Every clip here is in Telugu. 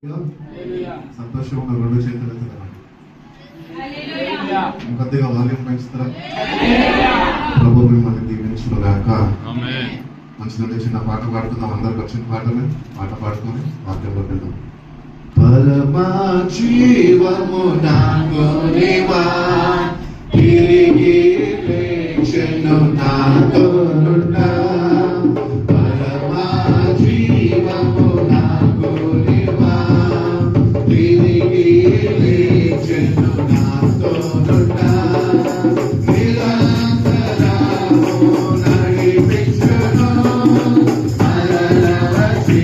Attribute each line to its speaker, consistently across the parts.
Speaker 1: సంతోషంగా రెండు చేతులు కొద్దిగా వాల్యూమ్ పెంచుతారా? ప్రభు మిమ్మల్ని దీవించును గాక. మంచిగా చిన్న పాట పాడుకుందాం. అందరికి వచ్చిన పాట పాడుకొని వాక్యంలోకి వెళ్దాం. పరమా జీవము నాగోనివా తిరిగి లేచెను నాతోనుండా. పరమా జీవము నాగోనివా తిరిగి లేచెను నాతోనుండా. నిరంతరము నడిపించును మరల వచ్చి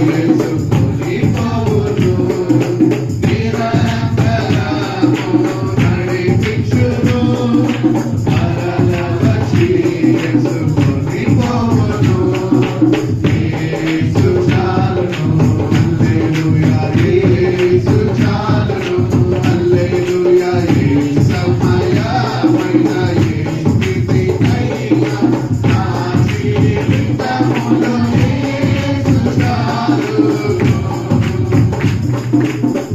Speaker 1: యేసుని పోవును. నిరంతరము నడిపించును మరల వచ్చి యేసుని పోవును. యేసు చాలును, హల్లెలూయా. యేసు చాలును, హల్లెలూయా. యేసమయమైన ఏ స్థితికైనా నా జీవితములో యేసు చాలును.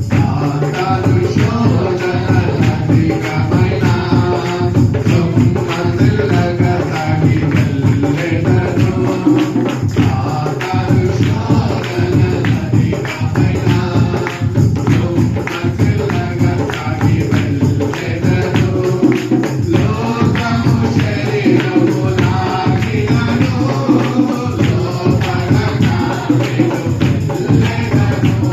Speaker 1: సాతాను శోధనలధికమైన సొమ్మసిల్లగా సాగి వెళ్ళెదను. సాతాను శోధనలధికమైన సొమ్మసిల్లగా సాగి వెళ్ళెదను. లోకము శరీరము లాగినను లోపలగా నేను వెళ్ళెదను.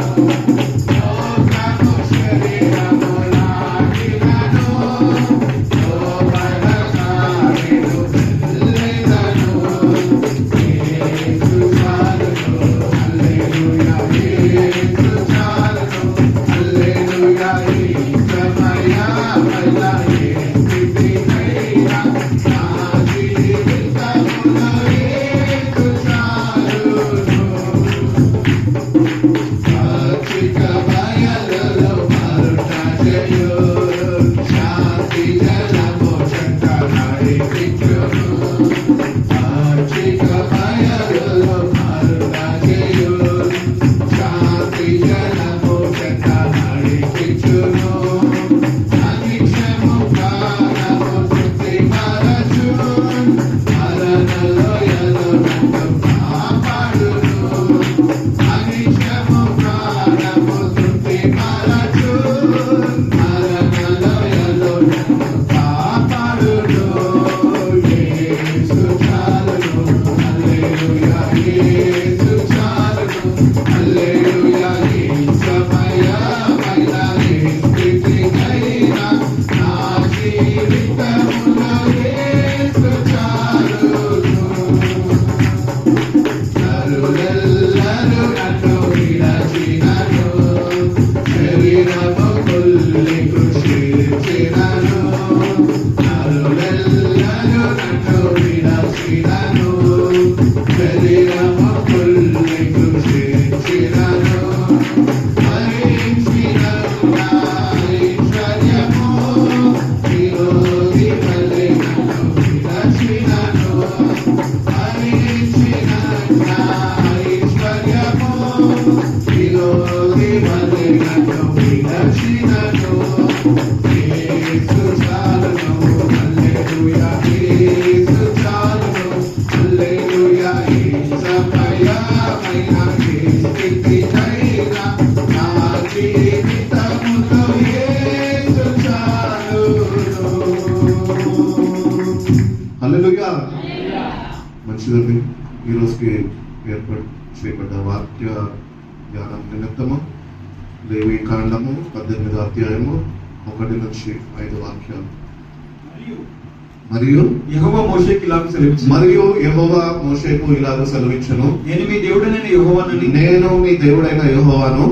Speaker 1: లోకము శరీరము లాగినను లోపలగా నేను వెళ్ళెదను. యేసు చాలును, హల్లెలూయా. యేసు చాలును, హల్లెలూయా. యేసమయమైన ఏ స్థితికైనా నా జీవితములో యేసు చాలును. సాక్షిక బయలులో మరుట చేయు శాంతి జలము చెంత నడిపించును. సాక్షిక బయలులో మరుట చేయు శాంతి జలము చెంత నడిపించును. అనిక్షము ప్రాణము తృప్తి పరచును. మరణలో ఎదురంటూ కాపాడును. అనిక్షము ప్రాణము తృప్తి పరచును. మరణలో ఎదురంటూ కాపాడును. యేసు చాలును, హల్లెలూయా. యేసు చాలును, హల్లెలూయా. యేసమయమైన ఏ స్థితికైనా నా జీవితములో యేసు చాలును. నరులెల్లరూ నన్ను విడచినను, శరీరము కుళ్ళి కృషించినను. నరులెల్లరూ నన్ను విడచినను, శరీరము కుళ్ళి కృషించినను. భరించినను నా ఐశ్వర్యము, విరోధి వలె నన్ను విడచినను. భరించినను నా ఐశ్వర్యము, విరోధి వలె నన్ను విడచినను. యేసు చాలును, హల్లెలూయా. యేసు చాలును, హల్లెలూయా. యేసమయమైన ఏ స్థితికైనా నా జీవితములో యేసు చాలును. హల్లెలూయా. మంచిదండి. ఈ రోజుకి ఏర్పాటు చేయబడ్డ వాక్య ధ్యానం నిమిత్తము లేవి కాండము 18వ అధ్యాయము 1 నుంచి 5 వాక్యాలు. మరియు
Speaker 2: యెహోవా మోషేకి ఇలాగ సెలవిచ్చాను.
Speaker 1: మరియు యెహోవా మోషేకు ఇలాగ సెలవిచ్చెను.
Speaker 2: నేను మీ దేవుడైన యెహోవానని
Speaker 1: నేను మీ దేవుడైన యెహోవాను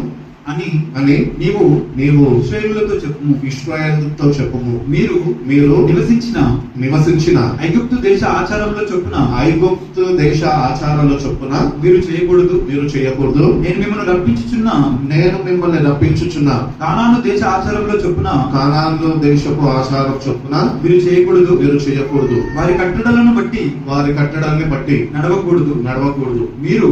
Speaker 2: అని
Speaker 1: అని
Speaker 2: నీవు
Speaker 1: నీవు
Speaker 2: ఇశ్రాయేలులతో చెప్పుము.
Speaker 1: ఇశ్రాయేలుతో చెప్పుము.
Speaker 2: మీరు నివసించిన ఐగుప్తు దేశ ఆచారంలో చొప్పున
Speaker 1: ఐగుప్తు దేశ ఆచారాల చొప్పున
Speaker 2: మీరు
Speaker 1: చేయకూడదు.
Speaker 2: నేను మిమ్మల్ని
Speaker 1: రప్పించుచున్న
Speaker 2: కానాను దేశ ఆచారంలో చొప్పున
Speaker 1: కానాను దేశపు ఆచారం చొప్పున
Speaker 2: మీరు
Speaker 1: చేయకూడదు.
Speaker 2: వారి కట్టడలను బట్టి
Speaker 1: వారి కట్టడాన్ని బట్టి
Speaker 2: నడవకూడదు.
Speaker 1: మీరు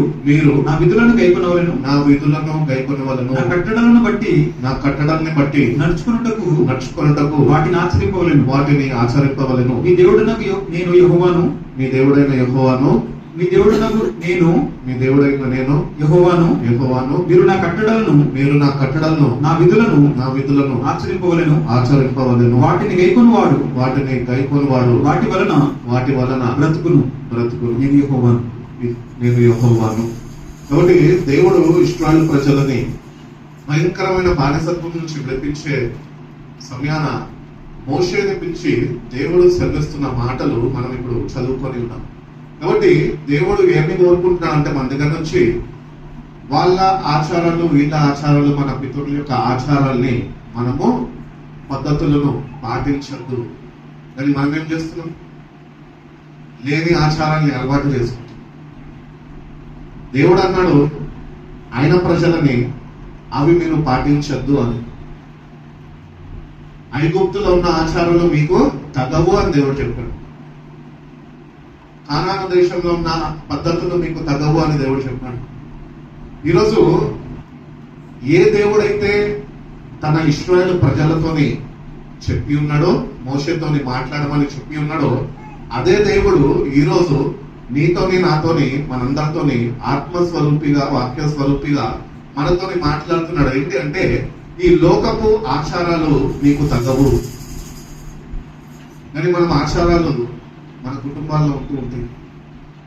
Speaker 2: నా విధులను గైకొనవలెను.
Speaker 1: నా విధులను గైకొనవలెను.
Speaker 2: కట్టడలను బట్టి
Speaker 1: నా కట్టడాన్ని బట్టి నడుచుకొనుటకు
Speaker 2: వాటిని ఆచరింపవలెను.
Speaker 1: వాటిని ఆచరింపవలెను.
Speaker 2: నీ దేవుడనగు నేను యెహోవాను,
Speaker 1: మీ దేవుడైన యెహోవాను,
Speaker 2: నీ దేవుడనగు నేను
Speaker 1: మీ దేవుడైన నేను
Speaker 2: యెహోవాను.
Speaker 1: యెహోవాను.
Speaker 2: మీరు నా కట్టడలను
Speaker 1: నా విధులను ఆచరింపవలెను.
Speaker 2: వాటిని గైకొనువాడు
Speaker 1: వాటి వలన బ్రతుకును.
Speaker 2: నేను యెహోవాను.
Speaker 1: నేను యెహోవాను. కాబట్టి దేవుడు ఇశ్రాయేలు ప్రజలని భయంకరమైన బానిసత్వం నుంచి విడిపించే సమయాన మోషేని పిలిచి దేవుడు సెలవిస్తున్న మాటలు మనం ఇప్పుడు చదువుకొని ఉన్నాం. కాబట్టి దేవుడు ఏమి కోరుకుంటున్నాడంటే మన దగ్గర నుంచి వాళ్ళ ఆచారాలు, వీళ్ళ ఆచారాలు, మన పితరుల యొక్క ఆచారాల్ని మనము పద్ధతులను పాటించద్దు. కానీ మనం ఏం చేస్తున్నాం? లేని ఆచారాన్ని అలవాటు చేసుకుంటాం. దేవుడు అన్నాడు ఆయన ప్రజలని అవి మీరు పాటించద్దు అని. ఐగుప్తులో ఉన్న ఆచారాలు మీకు తగవు అని దేవుడు చెప్పాడు. కానాను దేశంలో ఉన్న పద్ధతులు మీకు తగవు అని దేవుడు చెప్పాడు. ఈరోజు ఏ దేవుడైతే తన ఇశ్రాయేలు ప్రజలతోని చెప్పి ఉన్నాడో, మోషేతోని మాట్లాడమని చెప్పి ఉన్నాడో, అదే దేవుడు ఈరోజు నీతోని నాతోని మనందరితోని ఆత్మస్వరూపిగా, వాక్య స్వరూపిగా మనతోని మాట్లాడుతున్నాడు. ఏంటి అంటే ఈ లోకపు ఆచారాలు మీకు తగ్గవు. కానీ మనం ఆచారాలు మన కుటుంబాల్లో ఉంటూ ఉంటాయి.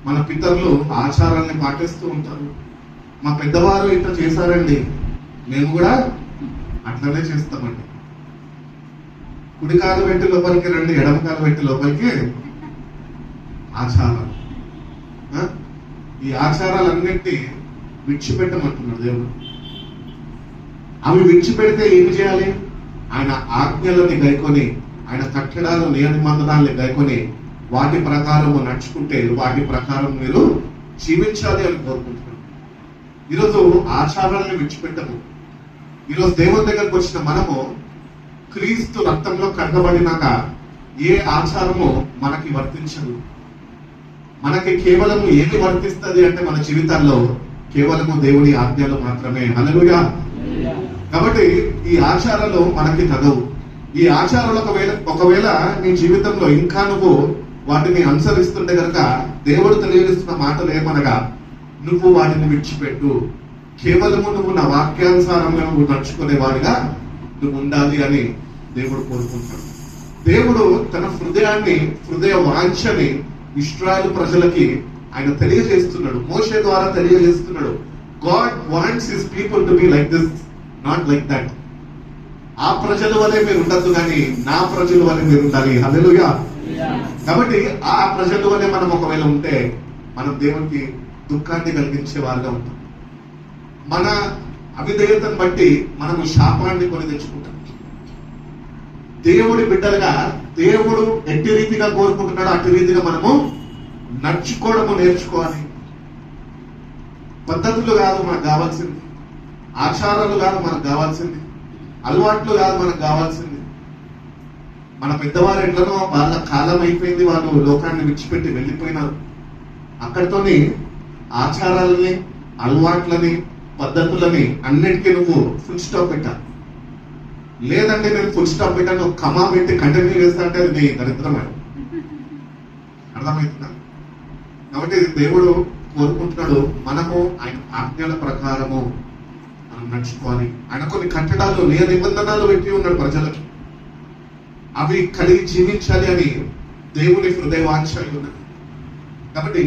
Speaker 1: మన పితరులు ఆచారాల్ని పాటిస్తూ ఉంటారు. మా పెద్దవారు ఇట్లా చేశారండి, మేము కూడా అట్లనే చేస్తామండి. కుడికాలు పెట్టి లోపలికి రండి, ఎడమకాలు పెట్టి లోపలికి ఆచారాలు. ఈ ఆచారాలన్నింటినీ విడిచిపెట్టమంటున్నాడు దేవుడు. అవి విడిచిపెడితే ఏమి చేయాలి? ఆయన ఆజ్ఞలని గైకొని, ఆయన కట్టడాలు, నియమనిబంధనాల్ని గైకొని వాటి ప్రకారము నడుచుకుంటే వాటి ప్రకారం మీరు జీవించాలి అని కోరుకుంటున్నాను. ఈరోజు ఆచారాలను విడిచిపెట్టము. ఈరోజు దేవుని దగ్గరకు వచ్చిన మనము క్రీస్తు రక్తంలో కడగబడినాక ఏ ఆచారము మనకి వర్తించదు. మనకి కేవలము ఏది వర్తిస్తుంది అంటే మన జీవితాల్లో కేవలము దేవుడి ఆజ్ఞలు మాత్రమే. హల్లెలూయా. కాబట్టి ఈ ఆచారాలు మనకి తగవు. ఈ ఆచారాలు ఒకవేళ నీ జీవితంలో ఇంకా నువ్వు వాటిని అనుసరిస్తుంటే కనుక దేవుడు తెలియజేస్తున్న మాటలు ఏమనగా, నువ్వు వాటిని విడిచిపెట్టు, కేవలము నువ్వు నా వాక్యానుసారంగా నువ్వు నడుచుకునే వాడిగా నువ్వు ఉండాలి అని దేవుడు కోరుకుంటాడు. దేవుడు తన హృదయ వాంఛని ఇశ్రాయేలు ప్రజలకి ఆయన తెలియజేస్తున్నాడు, మోషే ద్వారా తెలియజేస్తున్నాడు. God wants his people to be like this, not like that. ఆ ప్రజల వలె మీరు ఉండద్దు, కానీ నా ప్రజల వలె మీరు ఉండాలి. హల్లెలూయా. కాబట్టి ఆ ప్రజల వలె మనం ఒకవేళ ఉంటే మనం దేవునికి దుఃఖాన్ని కలిగించే వారుగా ఉంటాం. మన అవిధేయతను బట్టి మనము శాపాన్ని కొని తెచ్చుకుంటాం. దేవుడి బిడ్డలుగా దేవుడు ఎట్టి రీతిగా కోరుకుంటున్నాడో అట్టి రీతిగా మనము నడుచుకోవడము నేర్చుకోవాలి. పద్ధతులు కాదు మనకు కావాల్సింది, ఆచారాలు కాదు మనకు కావాల్సింది, అలవాట్లు కాదు మనకు కావాల్సింది. మన పెద్దవారు ఎట్లనో వాళ్ళ కాలం అయిపోయింది, వాళ్ళు లోకాన్ని విడిచిపెట్టి వెళ్ళిపోయినారు. అక్కడితోని ఆచారాలని, అలవాట్లని, పద్ధతులని అన్నిటికీ నువ్వు ఫుల్ స్టాప్ పెట్టాలి. లేదంటే నేను ఫుల్ స్టాప్ పెట్టాను, కమా పెట్టి కంటిన్యూ చేస్తా అంటే అది నీ దరిద్రమే. అర్థమవుతుందా? కాబట్టి దేవుడు కోరుకుంటున్నాడు మనము ఆయన ఆజ్ఞల ప్రకారము మనం నడుచుకోవాలి. ఆయన కొన్ని కట్టడాలు, నిబంధనలు పెట్టి ఉన్నాడు ప్రజలకి, అవి కలిగి జీవించాలి అని దేవుని హృదయ వాంఛ ఉన్నది. కాబట్టి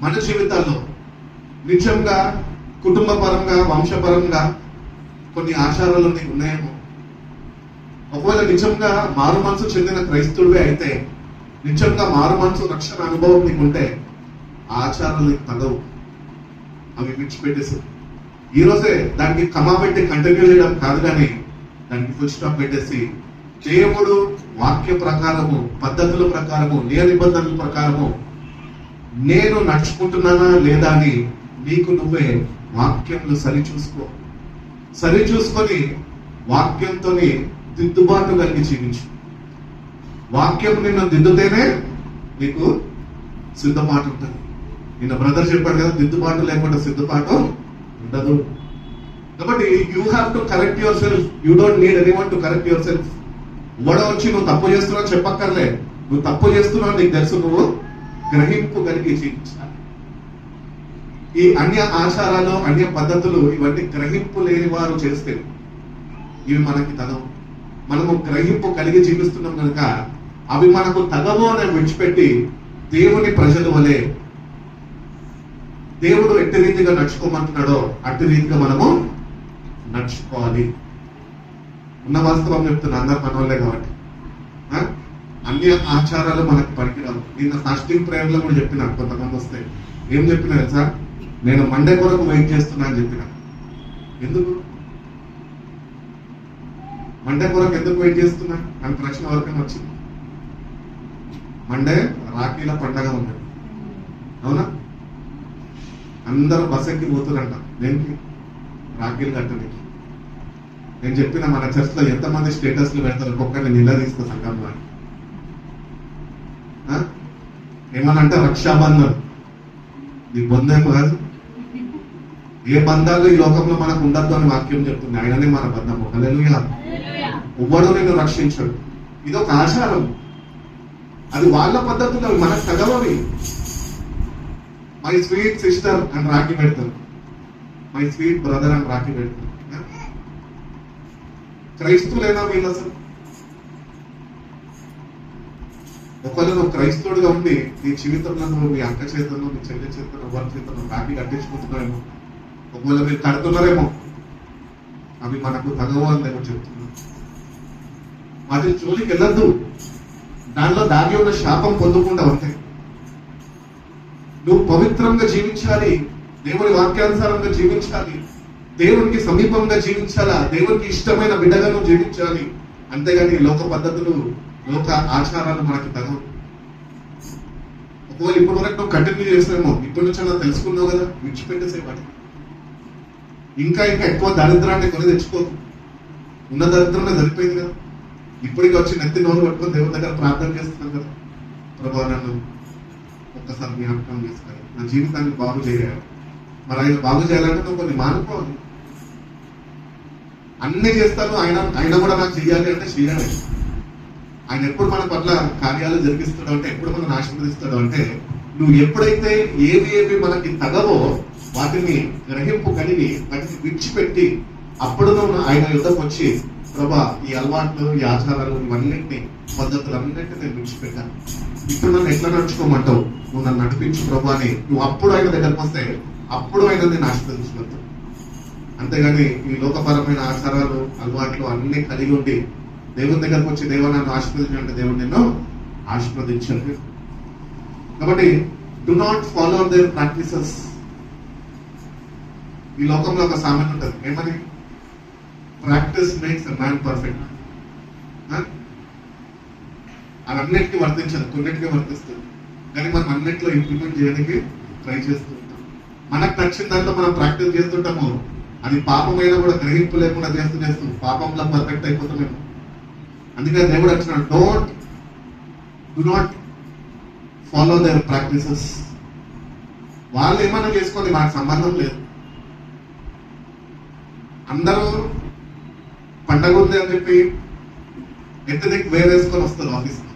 Speaker 1: మన జీవితాల్లో నిజంగా కుటుంబ పరంగా, వంశపరంగా కొన్ని ఆచారాలు నీకు ఉన్నాయేమో. ఒకవేళ నిజంగా మారు మనసు చెందిన క్రైస్తవుడివే అయితే, నిజంగా మారు మనసు రక్షణ అనుభవం నీకుంటే ఆచారాలు నీకు తగవు, అవి విడిచిపెట్టేసి ఈరోజే దానికి కమా పెట్టి కంటిన్యూ చేయడం కాదు, కానీ దానికి ఫుల్ స్టాప్ పెట్టేసి దేవుడు వాక్య ప్రకారము, పద్ధతుల ప్రకారము, నిబంధనల ప్రకారము నేను నడుచుకుంటున్నానా లేదా అని నీకు నువ్వే వాక్యంలో సరిచూసుకొని వాక్యంతో దిద్దుబాటు కలిగి జీవించు. వాక్యం నిన్ను దిద్దుతేనే నీకు సిద్ధపాటు ఉంటుంది. నిన్న బ్రదర్ చెప్పాడు కదా, దిద్దుబాటు లేకుండా సిద్ధపాటు ఉండదు. కాబట్టి you have to correct your self. You don't need anyone to correct your self. ఎవడో వచ్చి నువ్వు తప్పు చేస్తున్నావు చెప్పక్కర్లే. నువ్వు తప్పు చేస్తున్నావు నీకు తెలుసు, నువ్వు గ్రహింపు కలిగి జీవించాలి. ఈ అన్య ఆచారాలు, అన్య పద్ధతులు ఇవన్నీ గ్రహింపు లేని వారు చేస్తే ఇవి మనకి తగవు. మనము గ్రహింపు కలిగి జీవిస్తున్నాం కనుక అవి మనకు తగవు అని విడిచిపెట్టి దేవుని ప్రజల వలె దేవుడు ఎట్టి రీతిగా నడుచుకోమంటున్నాడో అట్టి రీతిగా మనము నడుచుకోవాలి. ఉన్న వాస్తవం చెప్తున్నా, అందరు మన వాళ్ళే కాబట్టి. అన్ని ఆచారాలు మనకు పనికిరావు. నిన్న ఫాస్టింగ్ ప్రేయర్ లో కూడా చెప్పిన, కొంతమంది వస్తే ఏం చెప్పినా తెలుసా, నేను మండే కొరకు వెయిట్ చేస్తున్నా అని చెప్పిన. ఎందుకు మండే కొరకు ఎందుకు వెయిట్ చేస్తున్నా అని ప్రశ్న ఎవరికైనా వచ్చింది? మండే రాఖీల పండగ ఉంది, అవునా? అందరూ బస్ ఎక్కి పోతురంట. దేనికి? రాఖీలు కట్టడానికి. నేను చెప్పిన మన చర్చ్ లో ఎంతమంది స్టేటస్లు పెడతారు, ఒక్కొక్కరిని నిలదీస్తా సంఘంలో. ఏమనంటే రక్షాబంధన్, నీ బంధం కాదు. ఏ బంధాలు ఈ లోకంలో మనకు ఉండద్దు అని వాక్యం చెప్తుంది. ఆయననే మన బంధము. హల్లెలూయా. ఎవ్వడు నిన్ను రక్షించడు. ఇదొక ఆచారం, అది వాళ్ళ పద్ధతులు, అవి మనకు తగవవి. మై స్వీట్ సిస్టర్ అని రాఖీ పెడతారు, మై స్వీట్ బ్రదర్ అని రాఖీ పెడతారు. క్రైస్తువులేనా వీళ్ళు అసలు? ఒకవేళ నువ్వు క్రైస్తవుడిగా ఉండి నీ జీవితంలో నువ్వు మీ అక్క చేతను, నీ చెల్లి చేతను, ఎవరి చేతను రాఖీ కట్టించుకుంటున్నారేమో, ఒకవేళ మీరు కడుతున్నారేమో, అవి మనకు తగవు అని నేను చెప్తున్నాను. వాటి జోలికి వెళ్ళద్దు. దానిలో దాగి ఉన్న శాపం పొందకుండా ఉంటాయి. నువ్వు పవిత్రంగా జీవించాలి, దేవుని వాక్యానుసారంగా జీవించాలి, దేవునికి సమీపంగా జీవించాలా, దేవునికి ఇష్టమైన బిడ్డగా నువ్వు జీవించాలి. అంతేగాని లోక పద్ధతులు, లోక ఆచారాలు మనకి తగవు. ఒకవేళ ఇప్పటి వరకు నువ్వు కంటిన్యూ చేస్తావేమో, ఇప్పటి నుంచి అలా తెలుసుకున్నావు కదా, విడిచిపెట్టేసే వాటి. ఇంకా ఇంకా ఎక్కువ దరిద్రాన్ని కొని తెచ్చుకోదు. ఉన్న దరిద్రమే సరిపోయింది కదా. ఇప్పటికి వచ్చి నెత్తి నోరు పట్టుకొని దేవుని దగ్గర ప్రార్థన చేస్తున్నాం కదా, ప్రభువా నన్ను ఒక్కసారి జ్ఞాపకం చేసుకోవాలి, నా జీవితాన్ని బాగు చేయాలి. మరి ఆయన బాగు చేయాలంటే నువ్వు కొన్ని మానుకోవాలి. అన్ని చేస్తాను, ఆయన కూడా నాకు చెయ్యాలి అంటే చేయాలి. ఆయన ఎప్పుడు మన పట్ల కార్యాలు జరిగిస్తాడు అంటే, ఎప్పుడు మనం ఆశీర్వదిస్తాడు అంటే, నువ్వు ఎప్పుడైతే ఏవి మనకి తగవో వాటిని గ్రహింపు కలిగి వాటిని విడిచిపెట్టి అప్పుడు నువ్వు ఆయన యుద్ధకు వచ్చి, ప్రభా ఈ అలవాట్లు, ఈ ఆచారాలు, ఇవన్నింటినీ, పద్ధతులన్నింటినీ నేను విడిచిపెట్టాను, ఇప్పుడు నన్ను ఎట్లా నడుచుకోమంటావు, నువ్వు నన్ను నడిపించు ప్రభా అని నువ్వు అప్పుడు ఆయన దగ్గరకు వస్తే అప్పుడు ఆయన నేను ఆశీర్వదించగలుగుతాను. అంతేగాని ఈ లోకపరమైన ఆచారాలు, అలవాట్లు అన్ని కలిగి ఉండి దేవుని దగ్గరకు వచ్చి దేవ నన్ను ఆశీర్వదించాలంటే దేవుడు నిన్ను ఆశీర్వదించాడు. కాబట్టి do not follow their practices. ఈ లోకంలో ఒక సామెత ఉంటుంది, ఏమని? Practice makes a man perfect. అన్నిటికీ వర్తించదు, కొన్నిటికీ వర్తిస్తుంది. కానీ మనం అన్నింటిలో ఇంప్లిమెంట్ చేయడానికి ట్రై చేస్తూ ఉంటాం. మనకు నచ్చిన దాంట్లో మనం ప్రాక్టీస్ చేస్తుంటాము, అది పాపమైనా కూడా గ్రహింపు లేకుండా చేస్తూ పాపంలో పర్ఫెక్ట్ అయిపోతామేమో. అందుకని దేవుడు అంటున్నాడు, do not follow their practices. వాళ్ళు ఏమన్నా చేసుకోండి, నాకు సంబంధం లేదు. అందరూ పండగ ఉంది అని చెప్పి ఎత్తుదికి వేరేసుకొని వస్తారు ఆఫీస్కి,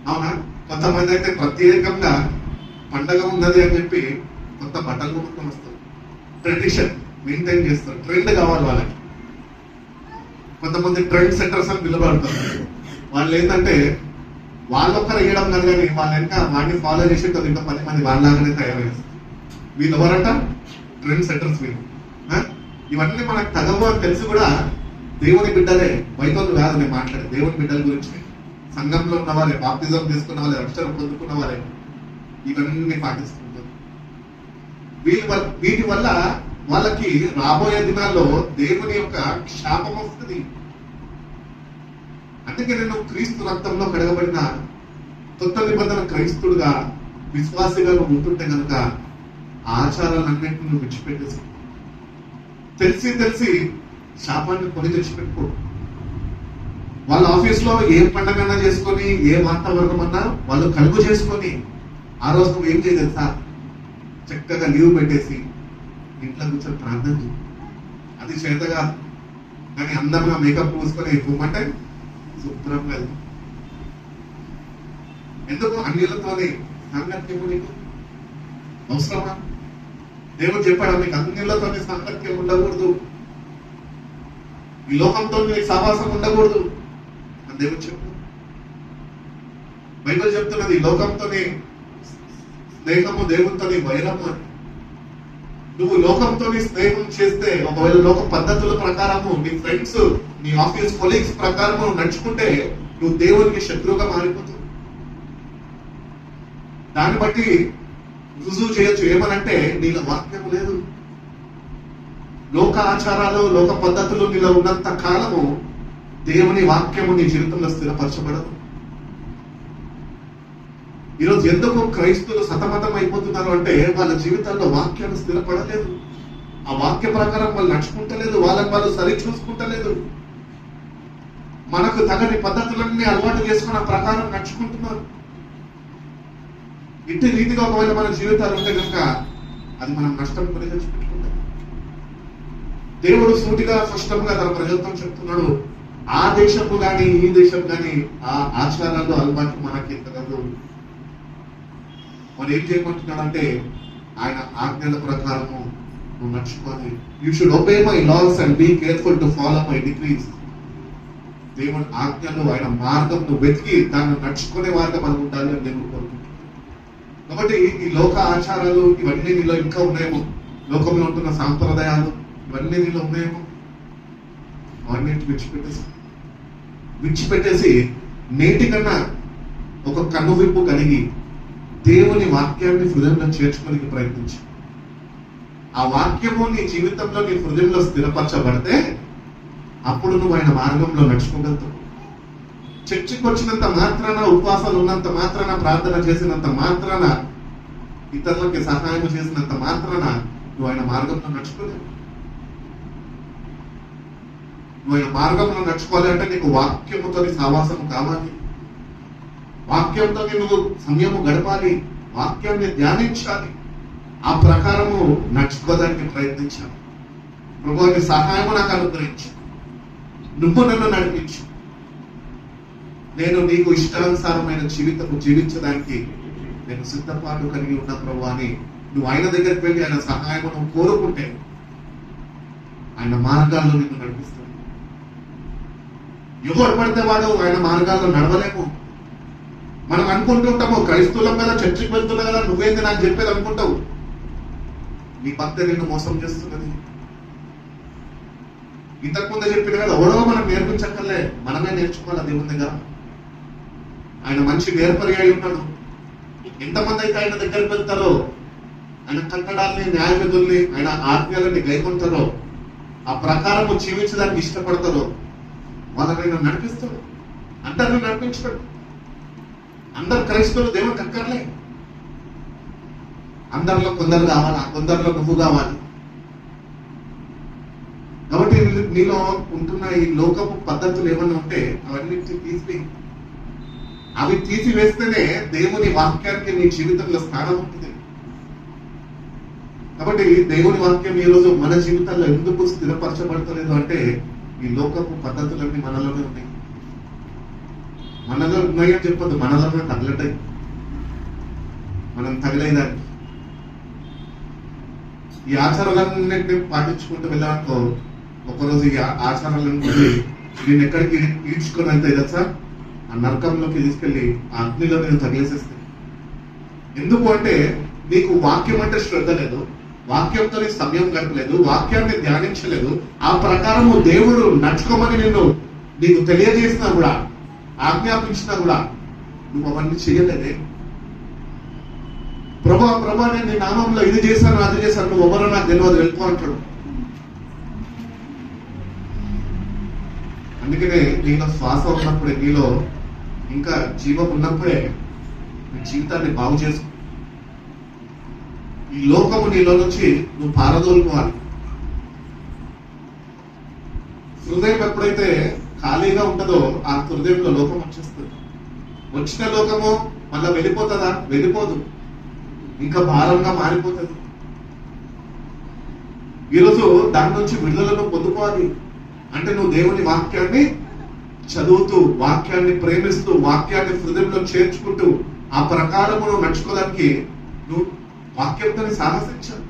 Speaker 1: అవునా? కొంతమంది అయితే ప్రత్యేకంగా పండగ ఉన్నది అని చెప్పి కొత్త బట్టలు కొనుక్కొని వస్తారు. ట్రెడిషన్ మెయింటైన్ చేస్తారు, ట్రెండ్ కావాలి వాళ్ళకి. కొంతమంది ట్రెండ్ సెంటర్స్ అని పిలువబడతారు. వాళ్ళు ఏంటంటే వాళ్ళొక్కరు వేయడం కాదు, కానీ వాళ్ళ వెనక వాడిని ఫాలో చేసేటది ఇంకా 10 మంది వాళ్ళలాగానే తయారు చేస్తారు. వీళ్ళు ఎవరంట? Trend centres. వీళ్ళు ఇవన్నీ మనకు తగవు అని తెలిసి కూడా దేవుని బిడ్డలే, బయటోళ్ళు కాదు నేను మాట్లాడే, దేవుని బిడ్డల గురించి. సంఘంలో ఉన్న వాళ్ళే, బాప్తిజం తీసుకున్న వాళ్ళే, రక్షణ పొందుకున్న వాళ్ళే ఇవన్నీ పాటిస్తుంటారు. వీటి వల్ల వాళ్ళకి రాబోయే దినాల్లో దేవుని యొక్క శాపం వస్తుంది. అందుకే నేను క్రీస్తు రక్తంలో కడగబడిన కొత్త నిబంధన క్రైస్తుడుగా, విశ్వాసిగా నువ్వు ఉంటుంటే కనుక ఆచారాలన్నింటినీ నువ్వు విడిచిపెట్టేసి తెలిసి శాపాన్ని కొని తెచ్చిపెట్టుకో. వాళ్ళ ఆఫీస్లో ఏ పండగన్నా చేసుకొని, ఏ వాతావరణం అన్నా వాళ్ళు కలుగు చేసుకొని, ఆ రోజు నువ్వు ఏం చేయలేదు సార్, చక్కగా లీవ్ పెట్టేసి ఇంట్లో కూర్చొని ప్రార్థన చేయి. అది చేత కాదు. కానీ అందంగా మేకప్ పూసుకొని ఇవ్వమంటే శుభ్రంగా వెళ్తాం. ఎందుకు అన్యులతోనే సాంగత్యము నీకు అవసరమా? దేవుడు చెప్పాడు మీకు అన్యులతోనే సాంగత్యం ఉండకూడదు, ఈ లోకంతో నీకు సహవాసం ఉండకూడదు అని దేవుడు చెప్పాడు. బైబిల్ చెప్తున్నది ఈ లోకంతోనే స్నేహము, దేవునితోనే వైరము అని. నువ్వు లోకంతోనే స్నేహం చేస్తే, ఒకవేళ లోక పద్ధతుల ప్రకారము నీ ఫ్రెండ్స్, నీ ఆఫీస్ కొలీగ్స్ ప్రకారము నడుచుకుంటే నువ్వు దేవునికి శత్రువుగా మారిపోతావు. దాన్ని బట్టి రుజువు చేయొచ్చు ఏమనంటే నీలో వాక్యము లేదు. లోక ఆచారాలు, లోక పద్ధతులు నీలో ఉన్నంత కాలము దేవుని వాక్యము నీ జీవితంలో స్థిరపరచబడదు. ఈరోజు ఎందుకు క్రైస్తవులు సతమతం అయిపోతున్నారు అంటే వాళ్ళ జీవితాల్లో వాక్యాలు స్థిరపడలేదు. ఆ వాక్య ప్రకారం వాళ్ళు నడుచుకుంటలేదు, వాళ్ళని వాళ్ళు సరి చూసుకుంటలేదు. మనకు తగని పద్ధతులన్నీ అలవాటు చేసుకున్న ప్రకారం నడుచుకుంటున్నారు. ఇంటి రీతిగా ఒకవేళ మన జీవితాలు ఉంటే కనుక అది మనం నష్టం కొని తెచ్చిపెట్టుకుంటాం. దేవుడు సూటిగా స్పష్టంగా తన ప్రజలతో చెప్తున్నాడు, ఆ దేశము కానీ ఈ దేశం కానీ ఆ ఆచారాలు అలవాట్లు మనకి తగదు. మరి ఏం చేయమంటున్నాడంటే ఆయన ఆజ్ఞల ప్రకారము నువ్వు నడుచుకోవాలి. You should obey my laws and be careful to follow my decrees. దేవుని ఆజ్ఞలు, ఆయన మార్గం నువ్వు వెతికి దాన్ని నడుచుకునే వారిగా మనం ఉండాలి అని దేవుడు కోరుకుంటున్నాడు. కాబట్టి ఈ లోక ఆచారాలు ఇవన్నీ నీలో ఇంకా ఉన్నాయేమో, లోకంలో ఉంటున్న సాంప్రదాయాలు ఇవన్నీ నీలో ఉన్నాయేమో, అవన్నీ విడిచిపెట్టేసి నేటి కన్నా ఒక కనువిప్పు కలిగి దేవుని వాక్యాన్ని హృదయంలో చేర్చుకోనికి ప్రయత్నించు. ఆ వాక్యము నీ జీవితంలో నీ హృదయంలో స్థిరపరచబడితే అప్పుడు నువ్వు ఆయన మార్గంలో నడుచుకోగలుగుతావు. చర్చికి వచ్చినంత మాత్రాన, ఉపవాసాలు ఉన్నంత మాత్రాన, ప్రార్థన చేసినంత మాత్రాన, ఇతరులకి సహాయం చేసినంత మాత్రాన నువ్వు ఆయన మార్గంలో నడుచుకోలేవు. నువ్వు ఆయన మార్గంలో నడుచుకోవాలి అంటే నీకు వాక్యముతో సహవాసం కావాలి, వాక్యంతో నువ్వు సమయము గడపాలి, వాక్యాన్ని ధ్యానించాలి, ఆ ప్రకారము నడుచుకోవడానికి ప్రయత్నించాలి. ప్రభువుని సహాయము నాకు అనుగ్రహించు, నువ్వు నన్ను నడిపించు, నేను నీకు ఇష్టానుసారమైన జీవితము జీవించడానికి నేను సిద్ధపాటు కలిగి ఉన్న ప్రభు అని నువ్వు ఆయన దగ్గరికి వెళ్ళి ఆయన సహాయము కోరుకుంటే ఆయన మార్గాల్లో నిన్ను నడిపిస్తాడు. ఎవరు పడితే వాడు ఆయన మార్గాల్లో నడవలేము. మనం అనుకుంటుంటాము క్రైస్తవులం కదా, చర్చికి వెళ్తున్నా కదా, నువ్వేంది నాకు చెప్పేది అనుకుంటావు. నీ భక్తి నిన్ను మోసం చేస్తున్నది. ఇంతకుముందే చెప్పిన కదా, ఎవడో మనం నేర్పించక్కర్లే, మనమే నేర్చుకోవాలి దేవుని దగ్గర. ఆయన మంచి నేర్పరి అయి ఉన్నాడు. ఎంతమంది అయితే ఆయన దగ్గరికి వెళ్తారో, ఆయన కట్టడాల్ని, న్యాయ విధుల్ని, ఆయన ఆజ్ఞలని గైకొంటారో, ఆ ప్రకారము జీవించడానికి ఇష్టపడతారో వాళ్ళని ఆయన నడిపిస్తాడు. అందరిని నడిపించాడు. అందరు క్రైస్తవులు దేవునికి అక్కర్లే. అందరిలో కొందరు కావాలి, కొందరిలో నువ్వు కావాలి. కాబట్టి నీలో ఉంటున్న ఈ లోకపు పద్ధతులు ఏమన్నా ఉంటే అవన్నీ తీసి, అవి తీసివేస్తేనే దేవుని వాక్యానికి నీ జీవితంలో స్థానం ఉంటుంది. కాబట్టి దేవుని వాక్యం ఈ రోజు మన జీవితాల్లో ఎందుకు స్థిరపరచబడతలేదు అంటే ఈ లోకపు పద్ధతులన్నీ మనలోనే ఉన్నాయి. మనలో ఉన్నాయని చెప్పొద్దు, మనలోనే తగలటాయి. మనం తగిలేదాన్ని ఈ ఆచారాలన్నింటినీ పాటించుకుంటూ వెళ్ళాలనుకో, ఒకరోజు ఈ ఆచారాలన్నీ నేను ఎక్కడికి ఈడ్చుకొని వెళ్తాయి తెలుసా, ఆ నరకంలోకి తీసుకెళ్లి ఆ అగ్నిలో నేను తగిలేసేస్తాను. ఎందుకు అంటే నీకు వాక్యం అంటే శ్రద్ధ లేదు, వాక్యంతో సమయం గడపలేదు, వాక్యాన్ని ధ్యానించలేదు. ఆ ప్రకారము దేవుడు నడుచుకోమని నీకు తెలియజేసినా కూడా, ఆజ్ఞాపించినా కూడా నువ్వు అవన్నీ చేయలేదే. ప్రభా నేను నీ నామంలో ఇది చేశాను, అది చేశాను, నువ్వు ఎవరో నాకు తెలియదు, వెళ్ళిపో అంటాడు. అందుకనే నీలో శ్వాస ఉన్నప్పుడే, నీలో ఇంకా జీవం ఉన్నప్పుడే నీ జీవితాన్ని బాగు చేసుకో. ఈ లోకము నీలో నుంచి నువ్వు పారదోలుకోవాలి. హృదయం ఎప్పుడైతే ఖాళీగా ఉంటుందో ఆ హృదయంలో లోకం వచ్చేస్తుంది. వచ్చిన లోకము మళ్ళా వెళ్ళిపోతుందా? వెళ్ళిపోదు, ఇంకా భారంగా మారిపోతుంది. ఈరోజు దాని నుంచి విడుదలను పొందుకోవాలి అంటే నువ్వు దేవుని వాక్యాన్ని చదువుతూ, వాక్యాన్ని ప్రేమిస్తూ, వాక్యాన్ని హృదయంలో చేర్చుకుంటూ ఆ ప్రకారము నువ్వు నడుచుకోవడానికి నువ్వు వాక్యంతో సాహసించాలి.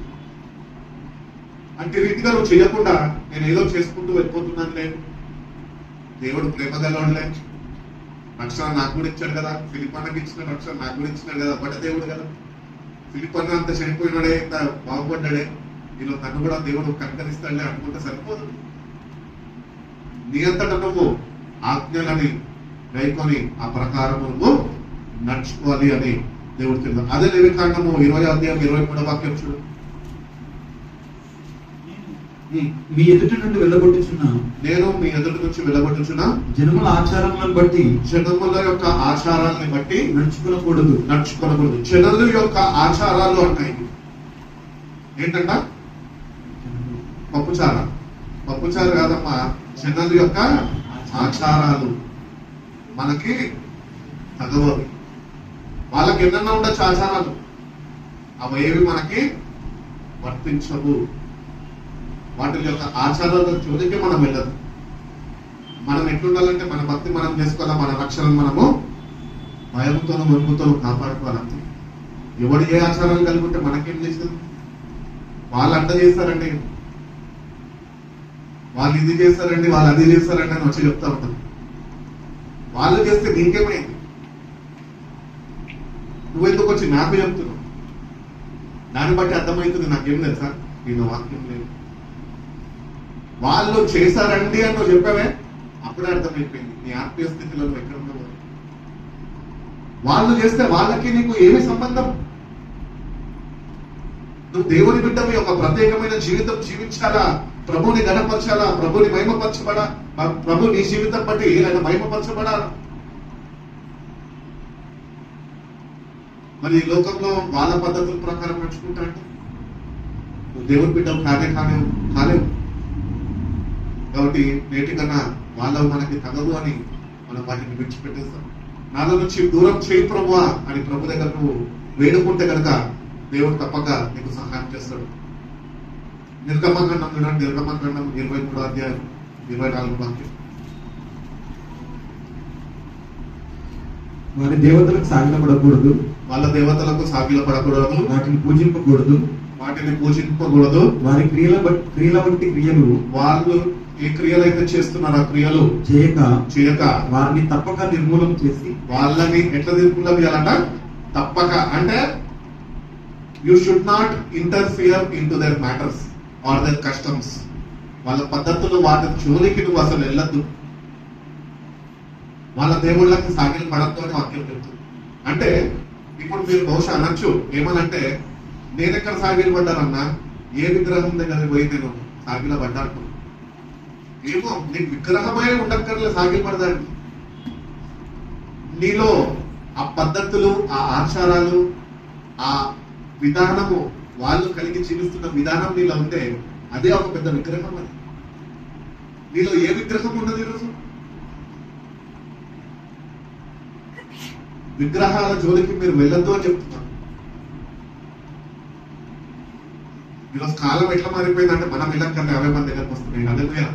Speaker 1: అంటే రీతిగా నువ్వు చేయకుండా నేను ఏదో చేసుకుంటూ వెళ్ళిపోతున్నాను లేదు, దేవుడు ప్రేమ గలవాడులే, రక్షణ నాకు కూడా ఇచ్చాడు కదా, ఫిలిప్పన్నకి ఇచ్చిన రక్షణ నాకు కూడా ఇచ్చినాడు కదా, బట్ట దేవుడు కదా, ఫిలిప్పన్న అంత చనిపోయినాడే, ఇంత బాగుపడ్డాడే, ఈరోజు నన్ను కూడా దేవుడు కనికరిస్తాడులే అనుకుంటే సరిపోదు. నీ అంతటా నువ్వు ఆజ్ఞలని గైకొని ఆ ప్రకారము నువ్వు నడుచుకోవాలి అని దేవుడు తెలుసు. అదే లేవికాండము 20వ అధ్యాయం 23వ వాక్యం చూడు.
Speaker 2: మీ ఎదుటి నుండి వెళ్ళగొట్టుచున్న
Speaker 1: నేను మీ ఎదుటి నుంచి వెళ్ళగొట్టుచున్న
Speaker 2: జనముల ఆచారములను బట్టి,
Speaker 1: జనముల యొక్క ఆచారాలని బట్టి
Speaker 2: నడుచుకోకూడదు.
Speaker 1: జనుల యొక్క ఆచారాలు అంటాయి ఏంటంట? పప్పుచారు కాదమ్మా, జనుల యొక్క ఆచారాలు మనకి తగవవి. వాళ్ళకి ఎన్నన్నా ఉండొచ్చు ఆచారాలు, అవేవి మనకి వర్తించవు. వాటి యొక్క ఆచారాల జోలికి మనం వెళ్ళదు. మనం ఎట్లుండాలంటే మన భక్తి మనం చేసుకోవాలా, మన రక్షణను మనము భయంతోనూ వణుకుతోనూ కాపాడుకోవాలంతే. ఎవడు ఏ ఆచారాలు కలిగి ఉంటే మనకేం చేసేది? వాళ్ళు అంట చేస్తారండి, వాళ్ళు ఇది చేస్తారండి, వాళ్ళు అది చేస్తారండి అని వచ్చి చెప్తా ఉంటారు. వాళ్ళు చేస్తే నీకేమైంది? నువ్వెందుకు వచ్చి నాకు చెప్తున్నావు? దాన్ని బట్టి అర్థమవుతుంది నాకేం లేదు సార్, నేను వాక్యం లేదు. వాళ్ళు చేశారండి అని నువ్వు చెప్పావే, అప్పుడే అర్థమైపోయింది నీ ఆత్మీయ స్థితిలో నువ్వు ఎక్కడ ఉన్నావు. వాళ్ళు చేస్తే వాళ్ళకి నీకు ఏమి సంబంధం? నువ్వు దేవుని బిడ్డవి, ఒక ప్రత్యేకమైన జీవితం జీవించాలా, ప్రభుని గణపరచాలా, ప్రభుని మహిమపరచబడా, ప్రభు నీ జీవితం బట్టి ఆయన మహిమపరచబడాలా. మరి ఈ లోకంలో వాళ్ళ పద్ధతుల ప్రకారం నడుచుకుంటా అంటే నువ్వు దేవుని బిడ్డవు కాలేవు. కాబట్టి నేటికన్నా వాళ్ళ మనకి తగదు అని మనం వాటిని విడిచిపెట్టేస్తాం. నాలో నుంచి దూరం చేయి ప్రభువా అని ప్రభు దగ్గర నువ్వు వేడుకుంటే కనుక దేవుడు తప్పక నీకు సహాయం చేస్తాడు. నిర్గమకాండం చూడండి, నిర్గమకాండం 23వ అధ్యాయం 24వ వాక్యం.
Speaker 2: వారి దేవతలకు సాగిలపడకూడదు,
Speaker 1: వాళ్ళ దేవతలకు సాగిలపడకూడదు,
Speaker 2: వాటిని పూజింపకూడదు,
Speaker 1: వారి
Speaker 2: క్రియల వంటి క్రియలు,
Speaker 1: వాళ్ళు ఏ క్రియలు అయితే చేస్తున్నారో ఆ క్రియలు చేయక
Speaker 2: వారిని తప్పక నిర్మూలన చేసి,
Speaker 1: వాళ్ళని ఎట్లా నిర్మూలన చేయాలంట? తప్పక అంటే you should not interfere in to their matters or their customs. వాళ్ళ పద్ధతులు, వాటి జోలికి నువ్వు అసలు వెళ్ళద్దు. వాళ్ళ దేవుళ్ళకి సాగిలు పడద్దు అని వాక్యం చెప్తుంది. అంటే ఇప్పుడు మీరు బహుశా అనొచ్చు ఏమనంటే, నేనెక్కడ సాగిలు పడ్డానన్నా, ఏ విగ్రహం దగ్గర పోయి నేను సాగిల పడ్డాను. ఏమో నీకు విగ్రహమే ఉండక్కర్లే సాగిలు పడదానికి. నీలో ఆ పద్ధతులు, ఆ ఆచారాలు, ఆ విధానము, వాళ్ళు కలిగి జీవిస్తున్న విధానం నీలో ఉంటే అదే ఒక పెద్ద విగ్రహం. అది నీలో ఏ విగ్రహం ఉన్నది? ఈరోజు విగ్రహాల జోలికి మీరు వెళ్ళొద్దు అని చెప్తున్నాను. ఈరోజు కాలం ఎట్లా మారిపోయిందంటే మనం వెళ్ళక్కర్లే, 50 మంది దగ్గరకు వస్తున్నాయి. అదే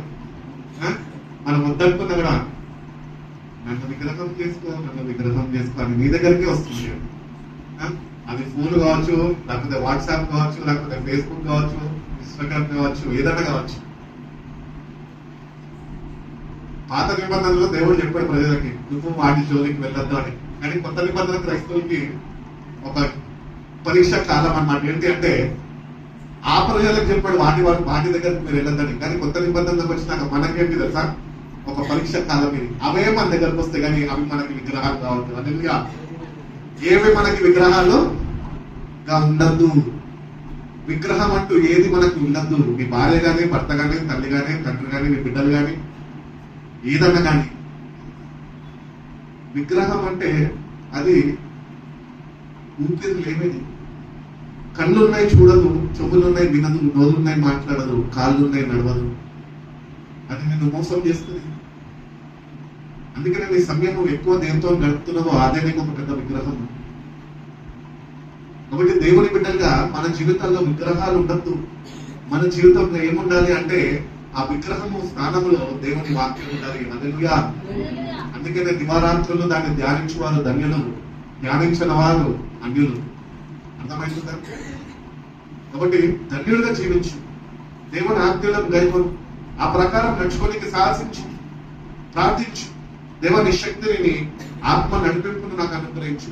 Speaker 1: మనం వద్దనుకున్నా కూడా నన్ను విగ్రహం చేసుకో అని నీ దగ్గరికి వస్తుంది. అది ఫోన్ కావచ్చు, లేకపోతే వాట్సాప్ కావచ్చు, లేకపోతే ఫేస్బుక్ కావచ్చు, ఇన్స్టాగ్రామ్ కావచ్చు, ఏదైనా కావచ్చు. పాత నిబంధనలో దేవుడు చెప్పాడు ప్రజలకి నువ్వు వాటి జోలికి వెళ్ళొద్దు అని. కానీ కొత్త నిబంధన క్రైస్తవులకి ఒక పరీక్ష కాలం అన్నమాట. ఏంటి అంటే ఆ ప్రజలకు చెప్పాడు వాటి దగ్గరికి మీరు వెళ్ళొద్దని. కానీ కొత్త నిబంధనలకు వచ్చినాక మనకేంటి తెలుసా? ఒక పరీక్ష కాలం ఇది. అవే మన దగ్గరకు వస్తాయి, కానీ అవి మనకి విగ్రహాలు కావచ్చు. అదేవిధంగా ఏవి మనకి విగ్రహాలుగా ఉండద్దు. విగ్రహం అంటూ ఏది మనకు ఉండద్దు. మీ భార్య గాని, భర్త గాని, తల్లి గాని, తండ్రి గాని, మీ బిడ్డలు గాని, ఏదన్నా కానీ విగ్రహం అంటే అది ఊపిరి లేనిది. కళ్ళున్నాయి చూడదు, చెవులున్నాయి వినదు, నోరున్నాయి మాట్లాడదు, కాళ్ళున్నాయి నడవదు. అది నిన్ను మోసం చేస్తుంది. అందుకనే నీ సమయం ఎక్కువ దేంతో గడుపుతున్నావో అదే నీకు ఒక పెద్ద విగ్రహం. కాబట్టి దేవుని బిడ్డలుగా మన జీవితాల్లో విగ్రహాలు ఉండద్దు. మన జీవితంలో ఏముండాలి అంటే ఆ విగ్రహము స్థానంలో దేవుని వాక్యం ఉండాలి. హల్లెలూయా. అందుకనే దివారాత్రులు దాన్ని ధ్యానించేవారు ధన్యులు, ధ్యానించిన వారు అన్యులు. అర్థమవుతుందా? కాబట్టి ధన్యులుగా జీవించు, దేవుని ఆజ్ఞలను గైకొను, ఆ ప్రకారం నడుచుకోనికి సాహసించు, ప్రార్థించు. దేవుని శక్తిని ఆత్మ నడిపింపును నాకు అనుగ్రహించు,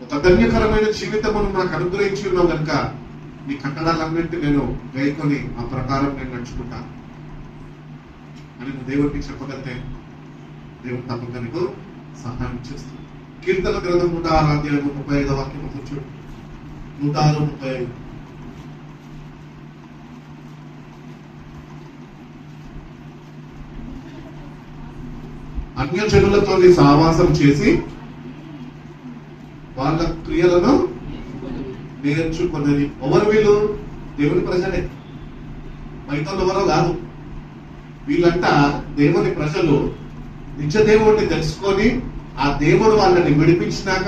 Speaker 1: ఒక ధన్యకరమైన జీవితమును నాకు అనుగ్రహించి ఉన్నావు కనుక నీ కట్టడాలన్నింటి నేను గైకొని ఆ ప్రకారం నేను నడుచుకుంటాను అని నువ్వు దేవుడికి చెప్పగలితే దేవుడు తప్పక నీకు సహాయం చేస్తుంది. కీర్తన గ్రంథం 106 అధ్యాయం 35 వాక్యం చూడు. 106:35. అన్యజనులతో సహవాసం చేసి వాళ్ళ క్రియలను నేర్చుకున్నది. ఎవరు వీళ్ళు? దేవుని ప్రజలే, మైతలు ఎవరో కాదు. వీళ్ళంతా దేవుని ప్రజలు నిజ దేవుడిని తెలుసుకొని ఆ దేవుడు వాళ్ళని విడిపించినాక